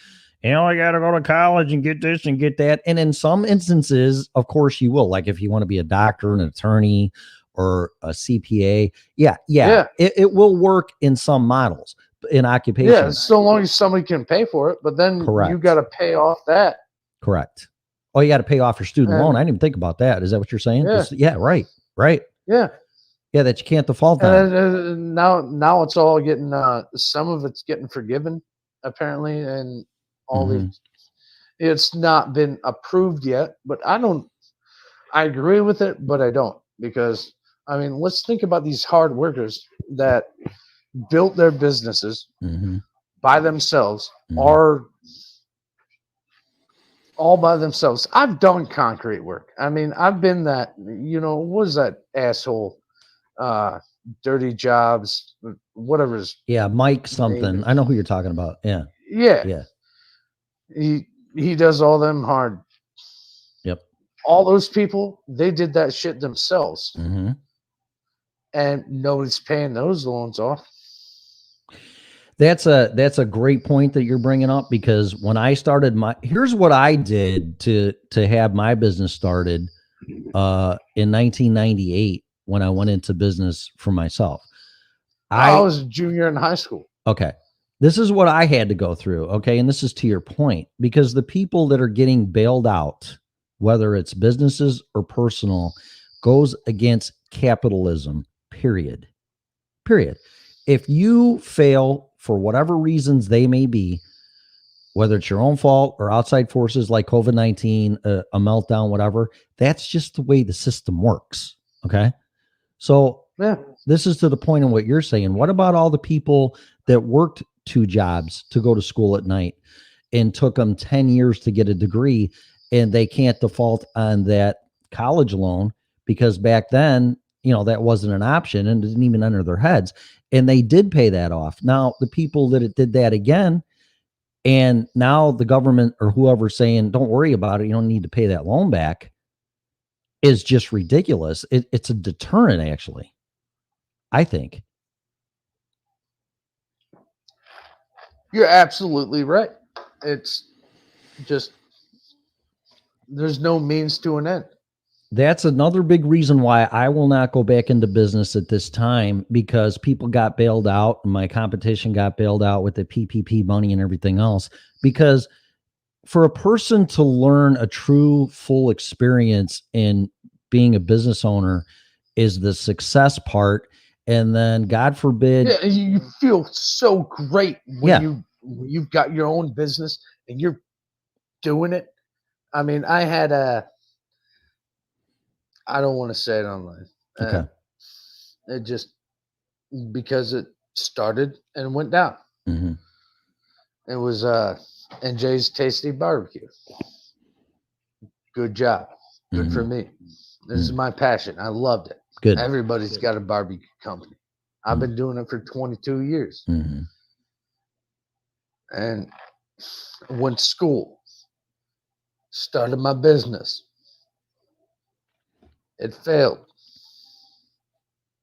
I got to go to college and get this and get that. And in some instances, of course, you will. Like if you want to be a doctor, an attorney, or a CPA, yeah. It will work in some models in occupation. Yeah, so long as somebody can pay for it. But then Correct. you got to pay off that. Correct. Oh, you got to pay off your student loan. I didn't even think about that. Is that what you're saying? Yeah. Yeah, right. Yeah. Yeah, that you can't default on. And now it's all getting some of it's getting forgiven apparently, and all these. It's not been approved yet, but I agree with it, but I don't, because I mean, let's think about these hard workers that built their businesses by themselves, or all by themselves. I've done concrete work. I mean, I've been that. What was that asshole? Dirty Jobs, whatever's. Yeah, Mike something. I know who you're talking about. Yeah. Yeah. He does all them hard. Yep. All those people, they did that shit themselves, and nobody's paying those loans off. That's a great point that you're bringing up, because when I started here's what I did to have my business started in 1998 when I went into business for myself. I was a junior in high school. Okay. This is what I had to go through. Okay. And this is to your point, because the people that are getting bailed out, whether it's businesses or personal, goes against capitalism, period. If you fail for whatever reasons they may be, whether it's your own fault or outside forces like COVID-19, a meltdown, whatever, that's just the way the system works. Okay. So this is to the point of what you're saying. What about all the people that worked 2 jobs to go to school at night and took them 10 years to get a degree, and they can't default on that college loan because back then, that wasn't an option and didn't even enter their heads. And they did pay that off. Now, the people that did that again, and now the government or whoever's saying, don't worry about it, you don't need to pay that loan back, is just ridiculous. It's a deterrent, actually, I think. You're absolutely right. It's just, there's no means to an end. That's another big reason why I will not go back into business at this time, because people got bailed out and my competition got bailed out with the PPP money and everything else. Because for a person to learn a true full experience in being a business owner is the success part. And then God forbid, Yeah, and you feel so great when Yeah. you've got your own business and you're doing it. I mean, I had I don't want to say it online. Okay. It just because it started and went down. Mhm. It was NJ's Tasty Barbecue. Good job. Good for me. This is my passion. I loved it. Good. Everybody's got a barbecue company. I've been doing it for 22 years. Mhm. And went to school. Started my business. It failed.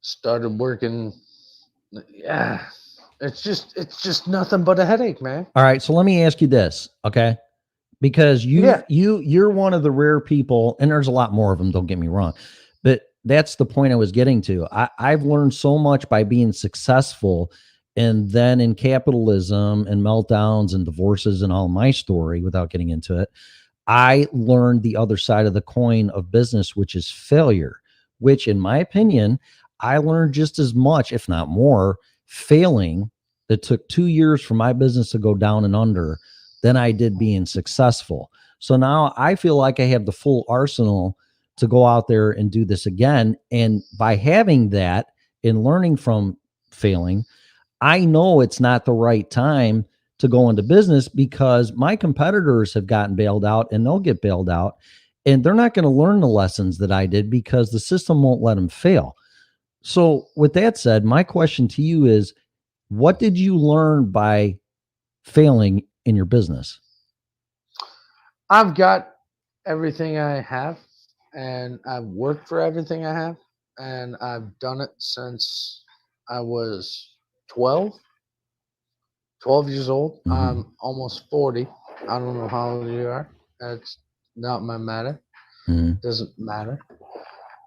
Started working. Yeah. It's just nothing but a headache, man. All right. So let me ask you this, okay? Because you're one of the rare people, and there's a lot more of them, don't get me wrong, but that's the point I was getting to. I've learned so much by being successful, and then in capitalism and meltdowns and divorces and all my story, without getting into it, I learned the other side of the coin of business, which is failure, which in my opinion, I learned just as much, if not more, failing that took 2 years for my business to go down and under than I did being successful. So now I feel like I have the full arsenal to go out there and do this again. And by having that and learning from failing, I know it's not the right time to go into business, because my competitors have gotten bailed out and they'll get bailed out, and they're not going to learn the lessons that I did because the system won't let them fail. So with that said, my question to you is, what did you learn by failing in your business? I've got everything I have, and I've worked for everything I have, and I've done it since I was 12 years old. I'm almost 40. I don't know how old you are. That's not my matter. Doesn't matter.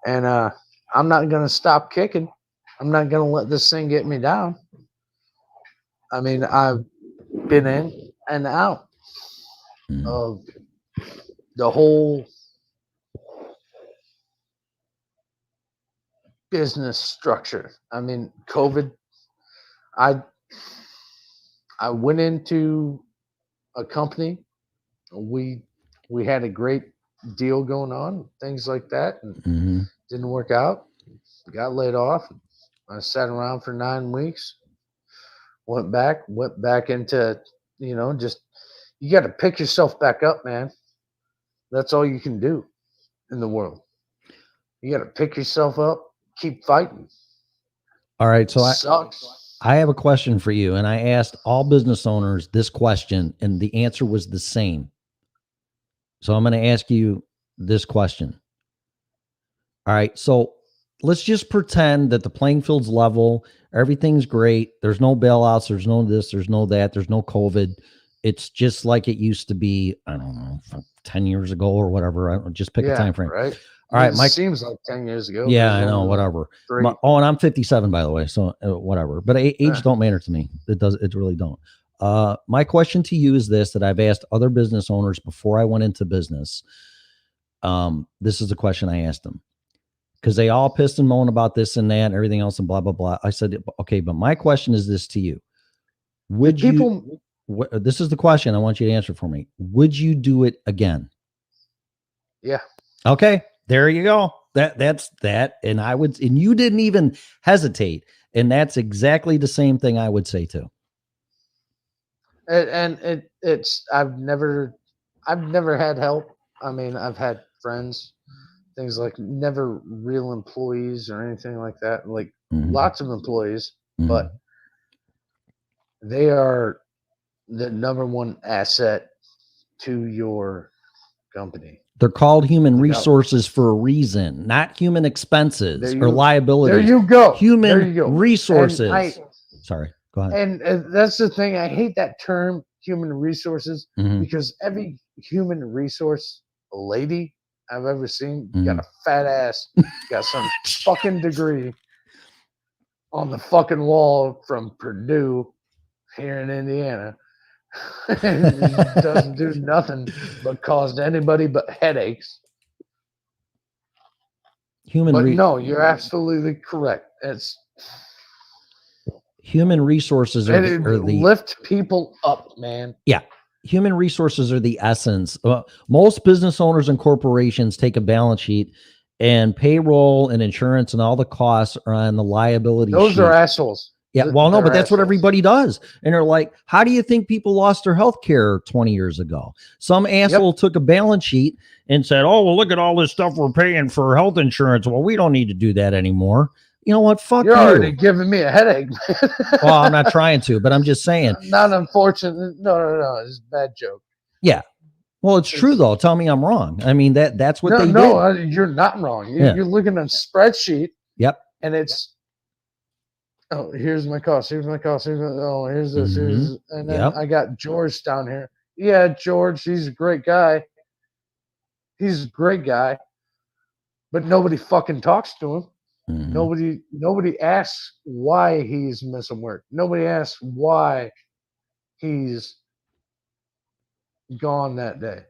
And I'm not going to stop kicking. I'm not going to let this thing get me down. I mean, I've been in and out of the whole business structure. I mean, COVID, I went into a company. We had a great deal going on, things like that, and didn't work out. Got laid off. I sat around for 9 weeks. Went back into, just you got to pick yourself back up, man. That's all you can do in the world. You got to pick yourself up, keep fighting. All right. So Sucks. I have a question for you. And I asked all business owners this question, and the answer was the same. So I'm going to ask you this question. All right. So let's just pretend that the playing field's level, everything's great. There's no bailouts. There's no this, there's no that. There's no COVID. It's just like it used to be, I don't know, 10 years ago or whatever. I don't just pick a time frame. Right. All right, Mike. Seems like 10 years ago. Yeah, I know, whatever. And I'm 57, by the way, so whatever. But age don't matter to me. It really don't. My question to you is this, that I've asked other business owners before I went into business. This is the question I asked them, because they all pissed and moan about this and that and everything else and blah, blah, blah. I said, okay, but my question is this to you. This is the question I want you to answer for me. Would you do it again? Yeah. Okay. There you go. That's that. And you didn't even hesitate. And that's exactly the same thing I would say too. And I've never had help. I mean, I've had friends, things like, never real employees or anything like that. Like lots of employees, but they are the number one asset to your company. They're called human resources for a reason, not human expenses or liabilities. There you go. Human resources. Sorry, go ahead. And that's the thing. I hate that term, human resources, because every human resource lady I've ever seen. You got a fat ass, got some fucking degree on the fucking wall from Purdue here in Indiana. It doesn't do nothing but cause anybody but headaches. No, you're absolutely correct. It's human resources are the lift people up, man. Yeah. Human resources are the essence. Most business owners and corporations take a balance sheet, and payroll and insurance and all the costs are on the liability Those sheet. are assholes. Yeah, well, no, but that's what assholes. everybody does. And they're like, how do you think people lost their health care 20 years ago? Some asshole took a balance sheet and said, oh, well, look at all this stuff we're paying for health insurance. Well, we don't need to do that anymore. You know what? Fuck You're you. already giving me a headache, man. Well, I'm not trying to, but I'm just saying. Not unfortunate. No. It's a bad joke. Yeah. Well, it's true, though. Tell me I'm wrong. I mean, that's what they did. No, you're not wrong. You're looking at a spreadsheet. Yep. And it's, oh, here's my cost. Here's my cost. Here's this. Here's this. And then I got George down here. Yeah, George, he's a great guy. He's a great guy. But nobody fucking talks to him. Nobody asks why he's missing work. Nobody asks why he's gone that day.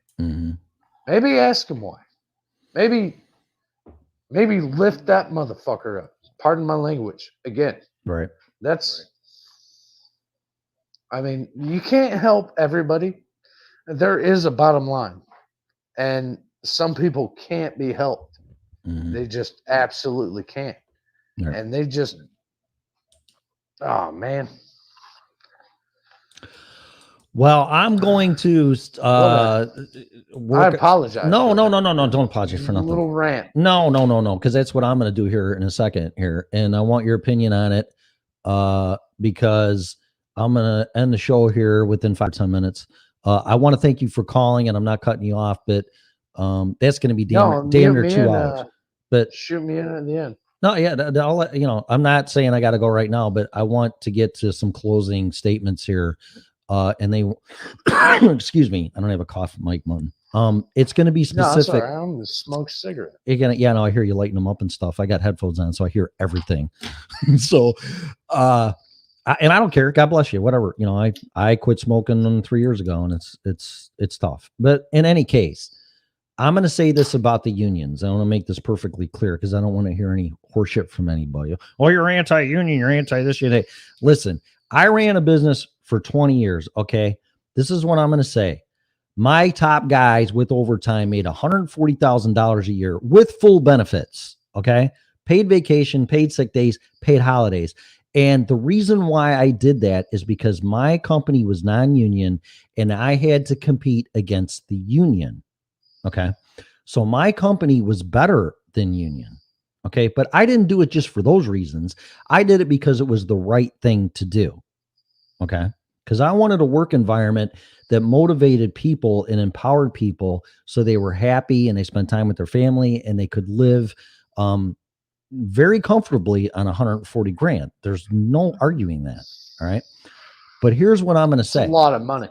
Maybe ask him why. Maybe lift that motherfucker up. Pardon my language. Again. Right. I mean, you can't help everybody. There is a bottom line. And some people can't be helped. They just absolutely can't. Right. And they just, oh, man. Well, I'm going to I apologize. No, don't apologize for nothing. A little rant. No, because that's what I'm going to do here in a second here. And I want your opinion on it because I'm going to end the show here within 5 or 10 minutes. I want to thank you for calling, and I'm not cutting you off, but that's going to be damn near 2 hours. But shoot me in at the end. No, yeah, I'll let, I'm not saying I got to go right now, but I want to get to some closing statements here. And they, excuse me, I don't have a cough, Mike Munn. It's going to be specific. No, I'm going to smoke cigarette. I hear you lighting them up and stuff. I got headphones on, so I hear everything. So, and I don't care. God bless you. Whatever. I quit smoking them 3 years ago, and it's tough. But in any case, I'm going to say this about the unions. I want to make this perfectly clear because I don't want to hear any horseshit from anybody. Oh, you're anti-union. You're anti-this. Listen, I ran a business for 20 years. Okay. This is what I'm going to say. My top guys with overtime made $140,000 a year with full benefits. Okay. Paid vacation, paid sick days, paid holidays. And the reason why I did that is because my company was non-union and I had to compete against the union. Okay. So my company was better than union. Okay. But I didn't do it just for those reasons. I did it because it was the right thing to do. Okay. Because I wanted a work environment that motivated people and empowered people so they were happy and they spent time with their family and they could live very comfortably on 140 grand. There's no arguing that. All right. But here's what I'm going to say. It's a lot of money.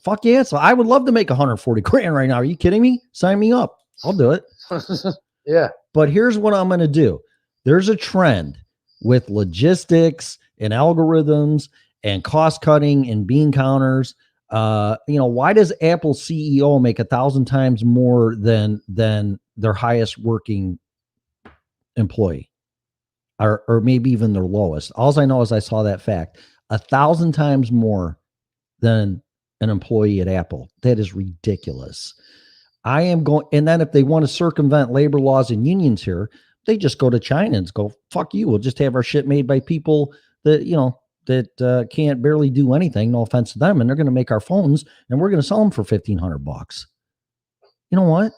Fuck yeah. So I would love to make 140 grand right now. Are you kidding me? Sign me up. I'll do it. Yeah. But here's what I'm going to do. There's a trend with logistics and algorithms and cost cutting and bean counters. Why does Apple CEO make 1,000 times more than their highest working employee or maybe even their lowest? All I know is I saw that fact 1,000 times more than an employee at Apple. That is ridiculous. I am going. And then if they want to circumvent labor laws and unions here, they just go to China and go, fuck you. We'll just have our shit made by people that, that can't barely do anything. No offense to them. And they're going to make our phones and we're going to sell them for $1,500. You know what?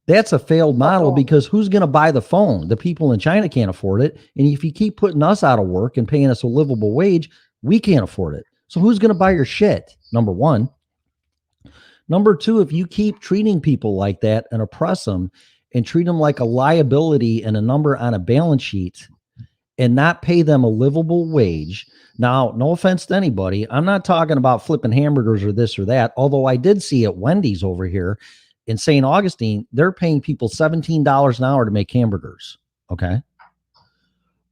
That's a failed model because who's going to buy the phone? The people in China can't afford it. And if you keep putting us out of work and paying us a livable wage, we can't afford it. So who's going to buy your shit? Number one. Number two, if you keep treating people like that and oppress them and treat them like a liability and a number on a balance sheet and not pay them a livable wage. Now, no offense to anybody. I'm not talking about flipping hamburgers or this or that. Although I did see at Wendy's over here in St. Augustine, they're paying people $17 an hour to make hamburgers. Okay.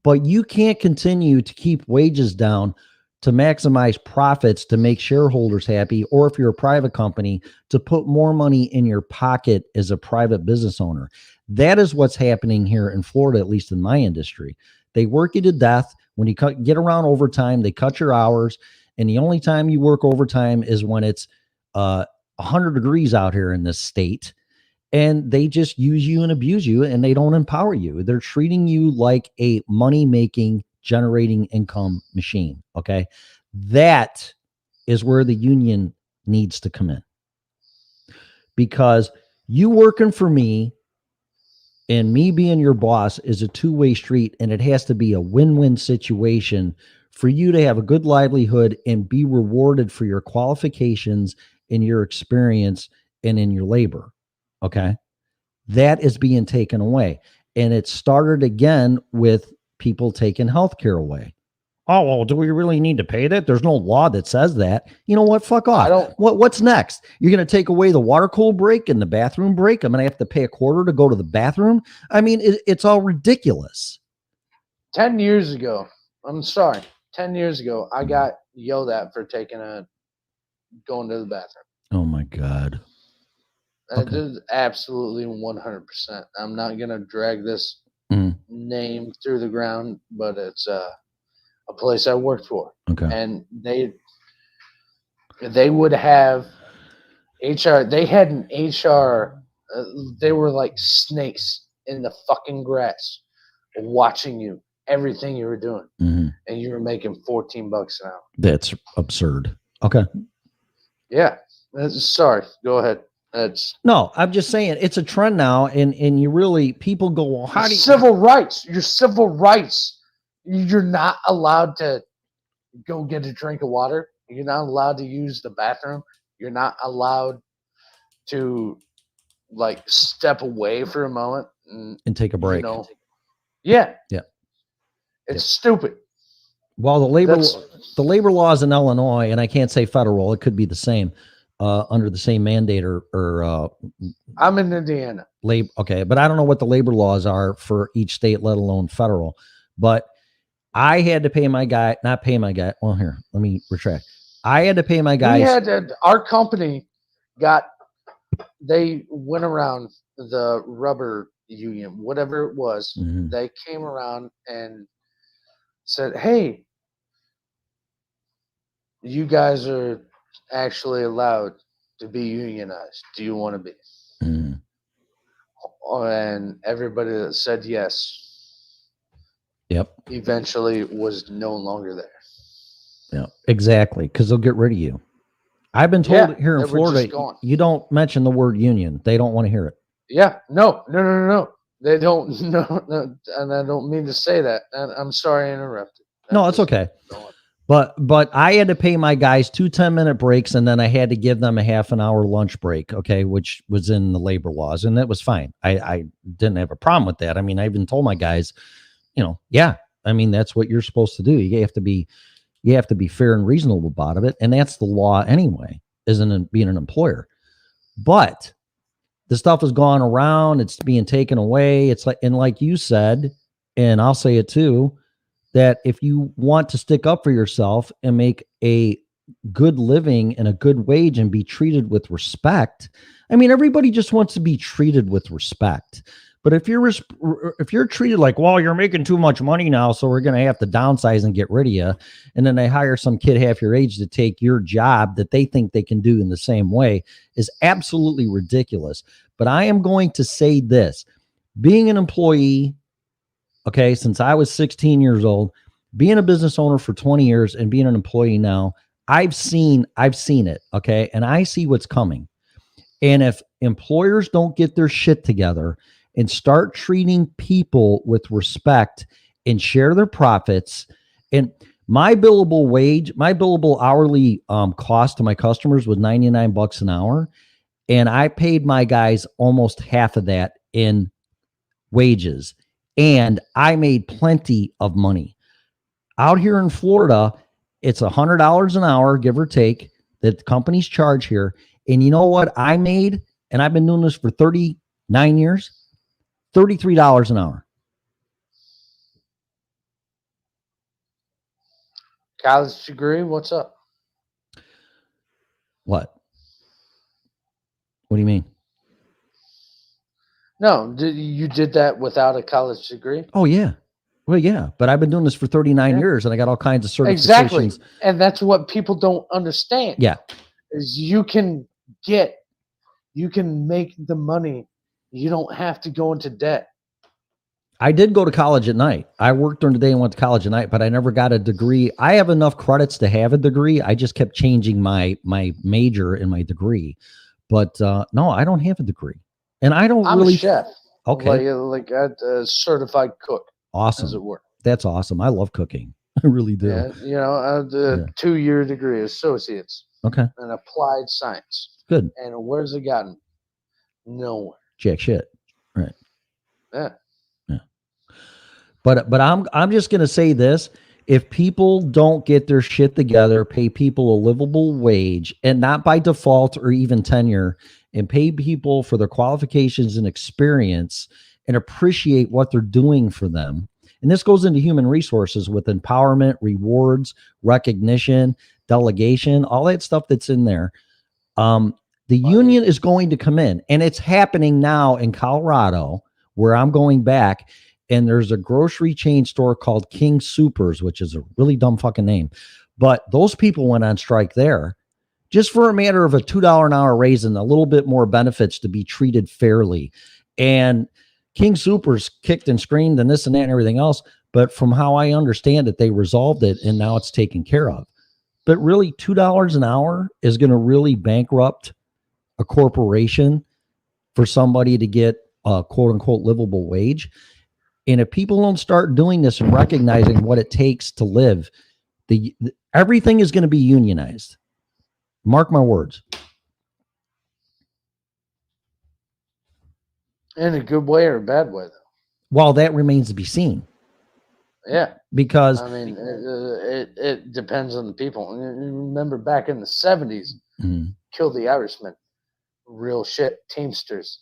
But you can't continue to keep wages down to maximize profits, to make shareholders happy, or if you're a private company, to put more money in your pocket as a private business owner. That is what's happening here in Florida, at least in my industry. They work you to death. When you get around overtime, they cut your hours. And the only time you work overtime is when it's 100 degrees out here in this state. And they just use you and abuse you, and they don't empower you. They're treating you like a money-making, generating income machine. Okay. That is where the union needs to come in. Because you working for me and me being your boss is a two-way street, and it has to be a win-win situation for you to have a good livelihood and be rewarded for your qualifications and your experience and in your labor. Okay. That is being taken away. And it started again with people taking healthcare away. Oh, well, do we really need to pay that? There's no law that says that. You know what? Fuck off. What's next? You're going to take away the water cooler break and the bathroom break? I'm going to have to pay $0.25 to go to the bathroom? I mean, it's all ridiculous. 10 years ago, I'm sorry, 10 years ago, I got yelled at for going to the bathroom. Oh my God. Okay. It is absolutely 100%. I'm not going to drag this name through the ground, but it's a place I worked for. Okay. And they would have HR. They had an HR. They were like snakes in the fucking grass watching you, everything you were doing. Mm-hmm. And you were making $14 an hour. That's absurd. Okay. Yeah. Sorry. Go ahead. No, I'm just saying it's a trend now, and you really, people go, well, how do you civil rights? Your civil rights. You're not allowed to go get a drink of water. You're not allowed to use the bathroom. You're not allowed to like step away for a moment and take a break. Yeah. It's stupid. Well, the labor laws in Illinois, and I can't say federal, it could be the same. Under the same mandate or I'm in Indiana. Okay, but I don't know what the labor laws are for each state, let alone federal. But I had to pay my guy, not pay my guy. Well, here, let me retract. I had to pay my guys. Our company they went around the rubber union, whatever it was. Mm-hmm. They came around and said, "Hey, you guys are actually allowed to be unionized. Do you want to be?" Mm. And everybody that said yes, eventually was no longer there. Yeah, exactly, because they'll get rid of you. I've been told here in Florida, you don't mention the word union. They don't want to hear it. Yeah, no. They don't. No, and I don't mean to say that. And I'm sorry I interrupted. No, it's okay. But I had to pay my guys 2 10-minute breaks, and then I had to give them a half an hour lunch break, okay, which was in the labor laws, and that was fine. I didn't have a problem with that. I mean, I even told my guys, I mean, that's what you're supposed to do. You have to be fair and reasonable about it, and that's the law anyway, isn't being an employer. But the stuff has gone around, it's being taken away. It's like you said, and I'll say it too, that if you want to stick up for yourself and make a good living and a good wage and be treated with respect, I mean, everybody just wants to be treated with respect. But if you're treated like, well, you're making too much money now, so we're going to have to downsize and get rid of you, and then they hire some kid half your age to take your job that they think they can do in the same way, is absolutely ridiculous. But I am going to say this, being an employee, okay, since I was 16 years old, being a business owner for 20 years and being an employee now, I've seen it, okay? And I see what's coming. And if employers don't get their shit together and start treating people with respect and share their profits, and my billable hourly cost to my customers was $99 an hour, and I paid my guys almost half of that in wages. And I made plenty of money. Out here in Florida, it's $100 an hour, give or take, that companies charge here. And you know what I made and I've been doing this for 39 years, $33 an hour. College degree, what's up? What? What do you mean? No, you did that without a college degree? Oh, yeah. Well, yeah, but I've been doing this for 39 Yeah. years, and I got all kinds of certifications. Exactly. And that's what people don't understand. Yeah. Is you can make the money. You don't have to go into debt. I did go to college at night. I worked during the day and went to college at night, but I never got a degree. I have enough credits to have a degree. I just kept changing my major in my degree. But no, I don't have a degree. And I don't I'm really a chef. Okay. Like a certified cook, as it Awesome. were. That's awesome. I love cooking. I really do. Yeah, you know, the 2-year degree, associates Okay. in applied science. Good. And where's it gotten? Nowhere. Jack shit. Yeah. But I'm just gonna say this. If people don't get their shit together, pay people a livable wage, and not by default or even tenure, and pay people for their qualifications and experience and appreciate what they're doing for them. And this goes into human resources with empowerment, rewards, recognition, delegation, all that stuff that's in there. The union is going to come in, and it's happening now in Colorado, where I'm going back. And there's a grocery chain store called King Supers, which is a really dumb fucking name. But those people went on strike there just for a matter of a $2 an hour raise and a little bit more benefits to be treated fairly. And King Supers kicked and screamed and this and that and everything else. But from how I understand it, they resolved it and now it's taken care of. But really, $2 an hour is going to really bankrupt a corporation for somebody to get a quote unquote livable wage. And if people don't start doing this and recognizing what it takes to live, everything is going to be unionized. Mark my words. In a good way or a bad way, though. Well, that remains to be seen. Yeah. Because I mean, it depends on the people. Remember back in the 70s, Kill the Irishman, real shit, Teamsters.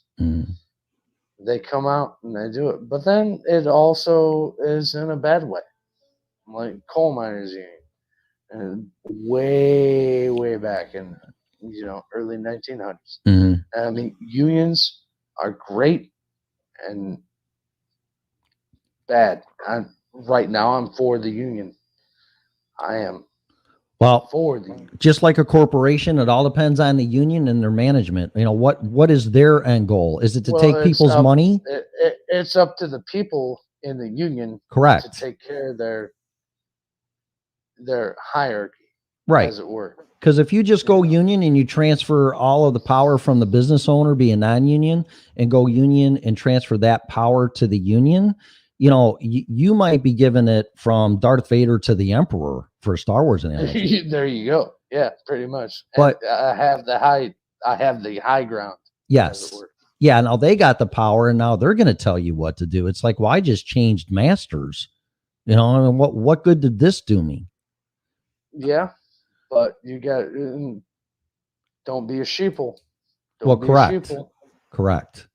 They come out and they do it. But then it also is in a bad way. Like coal miners union. And way, way back in, early 1900s. I mean, unions are great and bad. Right now, I'm for the union. I am. Well, for the union. Just like a corporation, it all depends on the union and their management. What is their end goal? Is it to take people's money? It's up to the people in the union, correct, to take care of their hierarchy, right, as it were. Because if you just go union and you transfer all of the power from the business owner being non-union and go union and transfer that power to the union, you might be giving it from Darth Vader to the Emperor for Star Wars analogy. There you go. Yeah, pretty much. But and I have the high ground. Yes. Yeah. Now they got the power and now they're going to tell you what to do. It's like, well, I just changed masters. What good did this do me? Yeah. But you got, don't be a sheeple. Correct. Correct.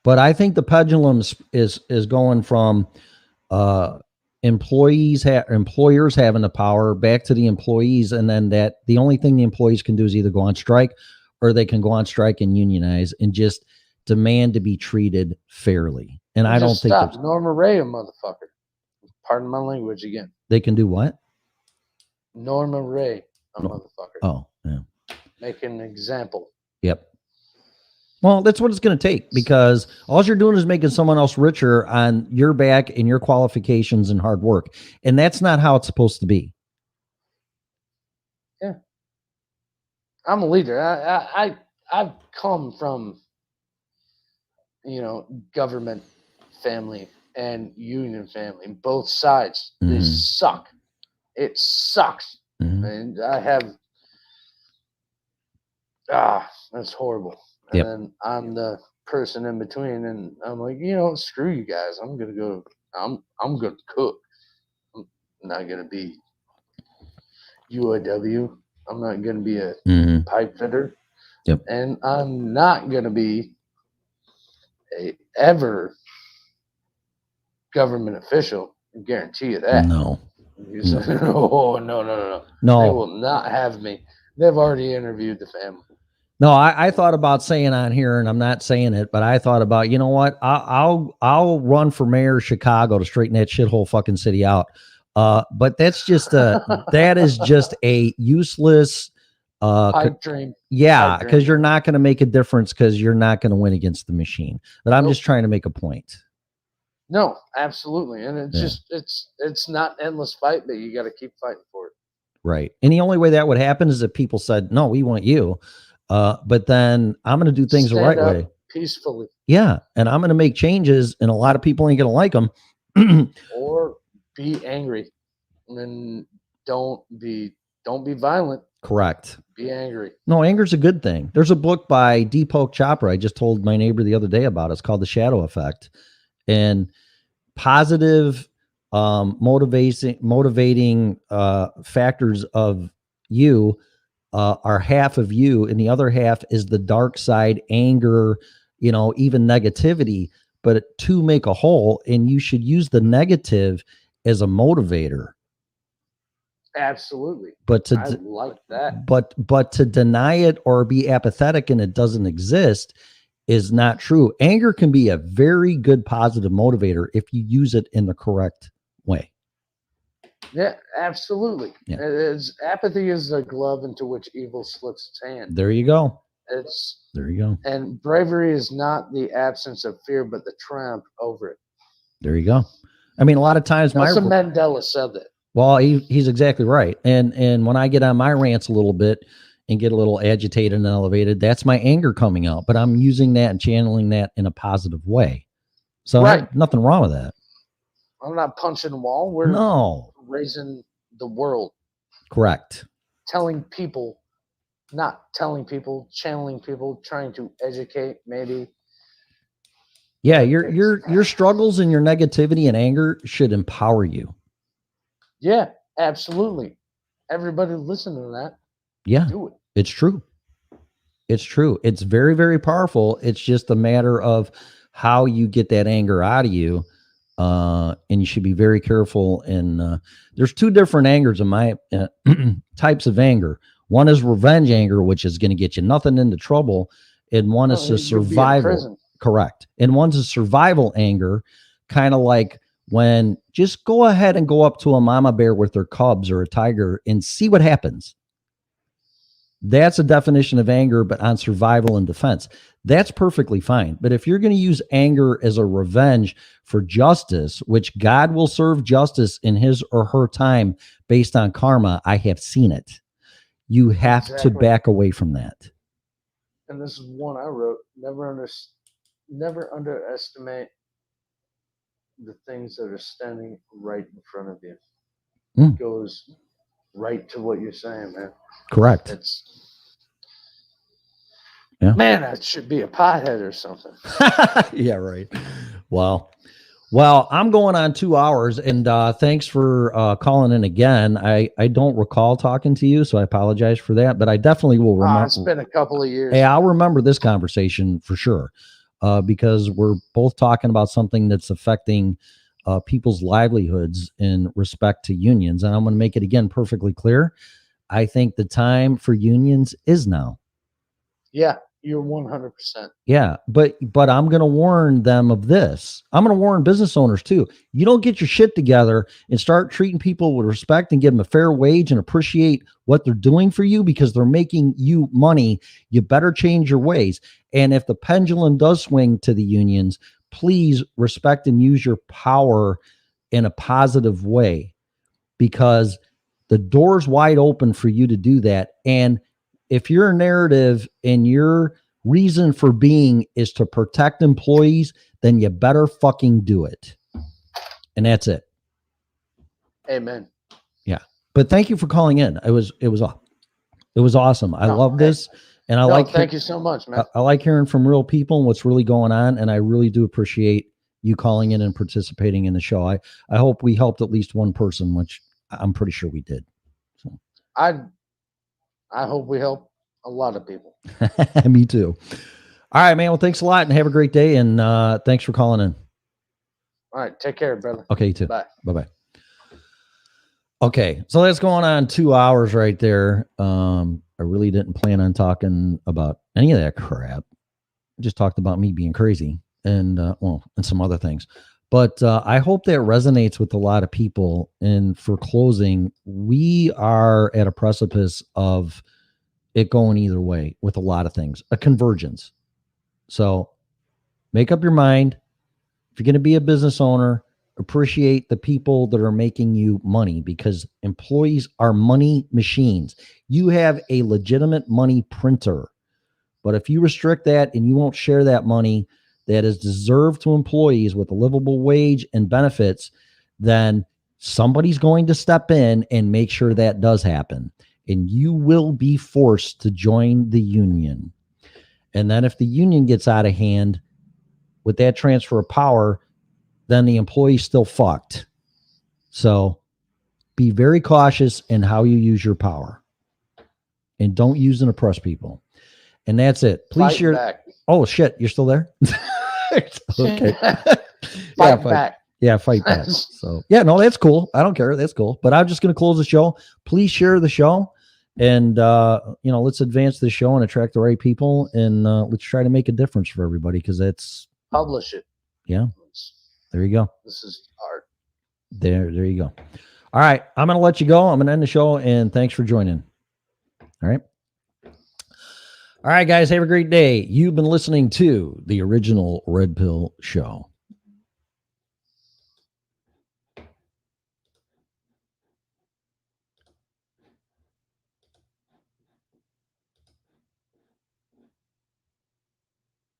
But I think the pendulum is going from employers having the power back to the employees, and then that the only thing the employees can do is either go on strike or they can go on strike and unionize and just demand to be treated fairly. And I don't think Norma Ray, a motherfucker. Pardon my language again. They can do what? Norma Ray, a motherfucker. Oh, yeah. Make an example. Yep. Well, that's what it's going to take, because all you're doing is making someone else richer on your back and your qualifications and hard work. And that's not how it's supposed to be. Yeah. I'm a leader. I've come from, government family and union family, both sides. They suck. It sucks. And I have, that's horrible. And then I'm the person in between, and I'm like, screw you guys. I'm gonna cook. I'm not gonna be UAW. I'm not gonna be a pipe fitter. Yep. And I'm not going to be a ever government official. I guarantee you that. No. You say, oh, no. They No. will not have me. They've already interviewed the family. No, I thought about saying on here, and I'm not saying it, but I thought about, you know what? I'll run for mayor of Chicago to straighten that shithole fucking city out. But that's just that is just a useless Pipe dream. yeah, pipe dream. because you're not going to make a difference because you're not going to win against the machine. But I'm Nope. just trying to make a point. No, absolutely. And it's Yeah. just it's not an endless fight, but you got to keep fighting for it. Right. And the only way that would happen is if people said, no, we want you. But then I'm going to do things the Stand right up way. peacefully, Yeah. And I'm going to make changes, and a lot of people ain't going to like them. or be angry, and then don't be violent. Correct. Be angry. No, anger's a good thing. There's a book by Deepak Chopra I just told my neighbor the other day about. It's called The Shadow Effect. And positive motivating factors of you are half of you, and the other half is the dark side, anger, even negativity, but to make a whole. And you should use the negative as a motivator. Absolutely. But I like that. but to deny it or be apathetic and it doesn't exist is not true. Anger can be a very good positive motivator if you use it in the correct way. Yeah, absolutely. Yeah. Apathy is a glove into which evil slips its hand. There you go. There you go. And bravery is not the absence of fear, but the triumph over it. There you go. I mean, a lot of times Nelson Mandela said that. Well, he's exactly right. And when I get on my rants a little bit and get a little agitated and elevated, that's my anger coming out. But I'm using that and channeling that in a positive way. So Right. nothing wrong with that. I'm not punching the wall. We're No. raising the world. Correct. Telling people, not telling people, channeling people, trying to educate, maybe. Yeah, your struggles and your negativity and anger should empower you. Yeah, absolutely. Everybody listen to that. Yeah, Do it. it's true. It's true. It's very, very powerful. It's just a matter of how you get that anger out of you. And you should be very careful. And there's two different angers in my types of anger. One is revenge anger, which is going to get you nothing into trouble. And one is a survival. Correct. And one's a survival anger, kind of like when just go ahead and go up to a mama bear with their cubs or a tiger and see what happens. That's a definition of anger, but on survival and defense. That's perfectly fine. But if you're going to use anger as a revenge for justice, which God will serve justice in his or her time based on karma, I have seen it. You have to back away from that. And this is one I wrote. Never underestimate the things that are standing right in front of you. It goes right to what you're saying, man. Correct. Man, that should be a pothead or something. Yeah, right. Well, I'm going on 2 hours, and thanks for calling in again. I don't recall talking to you, so I apologize for that, but I definitely will remember. It's been a couple of years. Hey, I'll remember this conversation for sure, because we're both talking about something that's affecting people's livelihoods in respect to unions. And I'm going to make it again perfectly clear. I think the time for unions is now. Yeah, you're 100%. Yeah, but I'm going to warn them of this. I'm going to warn business owners too. You don't get your shit together and start treating people with respect and give them a fair wage and appreciate what they're doing for you because they're making you money. You better change your ways. And if the pendulum does swing to the unions, please respect and use your power in a positive way, because the door's wide open for you to do that. And if your narrative and your reason for being is to protect employees, then you better fucking do it. And that's it. Amen. Yeah. But thank you for calling in. It was awesome. I love this. And thank you so much, man. I like hearing from real people and what's really going on. And I really do appreciate you calling in and participating in the show. I hope we helped at least one person, which I'm pretty sure we did. So I hope we help A lot of people. Me too. All right, man. Well, thanks a lot and have a great day. And thanks for calling in. All right. Take care, brother. Okay, you too. Bye. Bye-bye. Okay, so that's going on 2 hours right there. I really didn't plan on talking about any of that crap. I just talked about me being crazy and and some other things. But I hope that resonates with a lot of people. And for closing, we are at a precipice of it going either way with a lot of things, a convergence. So make up your mind. If you're going to be a business owner, appreciate the people that are making you money, because employees are money machines. You have a legitimate money printer. But if you restrict that and you won't share that money that is deserved to employees with a livable wage and benefits, then somebody's going to step in and make sure that does happen. And you will be forced to join the union. And then if the union gets out of hand with that transfer of power, then the employee's still fucked. So be very cautious in how you use your power. And don't use and oppress people. And that's it. Please Fight share. back. Oh, shit. You're still there? Okay. Fight back. Yeah, fight back. So, yeah, no, that's cool. I don't care. That's cool. But I'm just going to close the show. Please share the show. And, let's advance the show and attract the right people. And let's try to make a difference for everybody, because that's. Publish it. Yeah. There you go. This is art. There you go. All right. I'm going to let you go. I'm going to end the show. And thanks for joining. All right. All right, guys. Have a great day. You've been listening to the original Red Pill Show.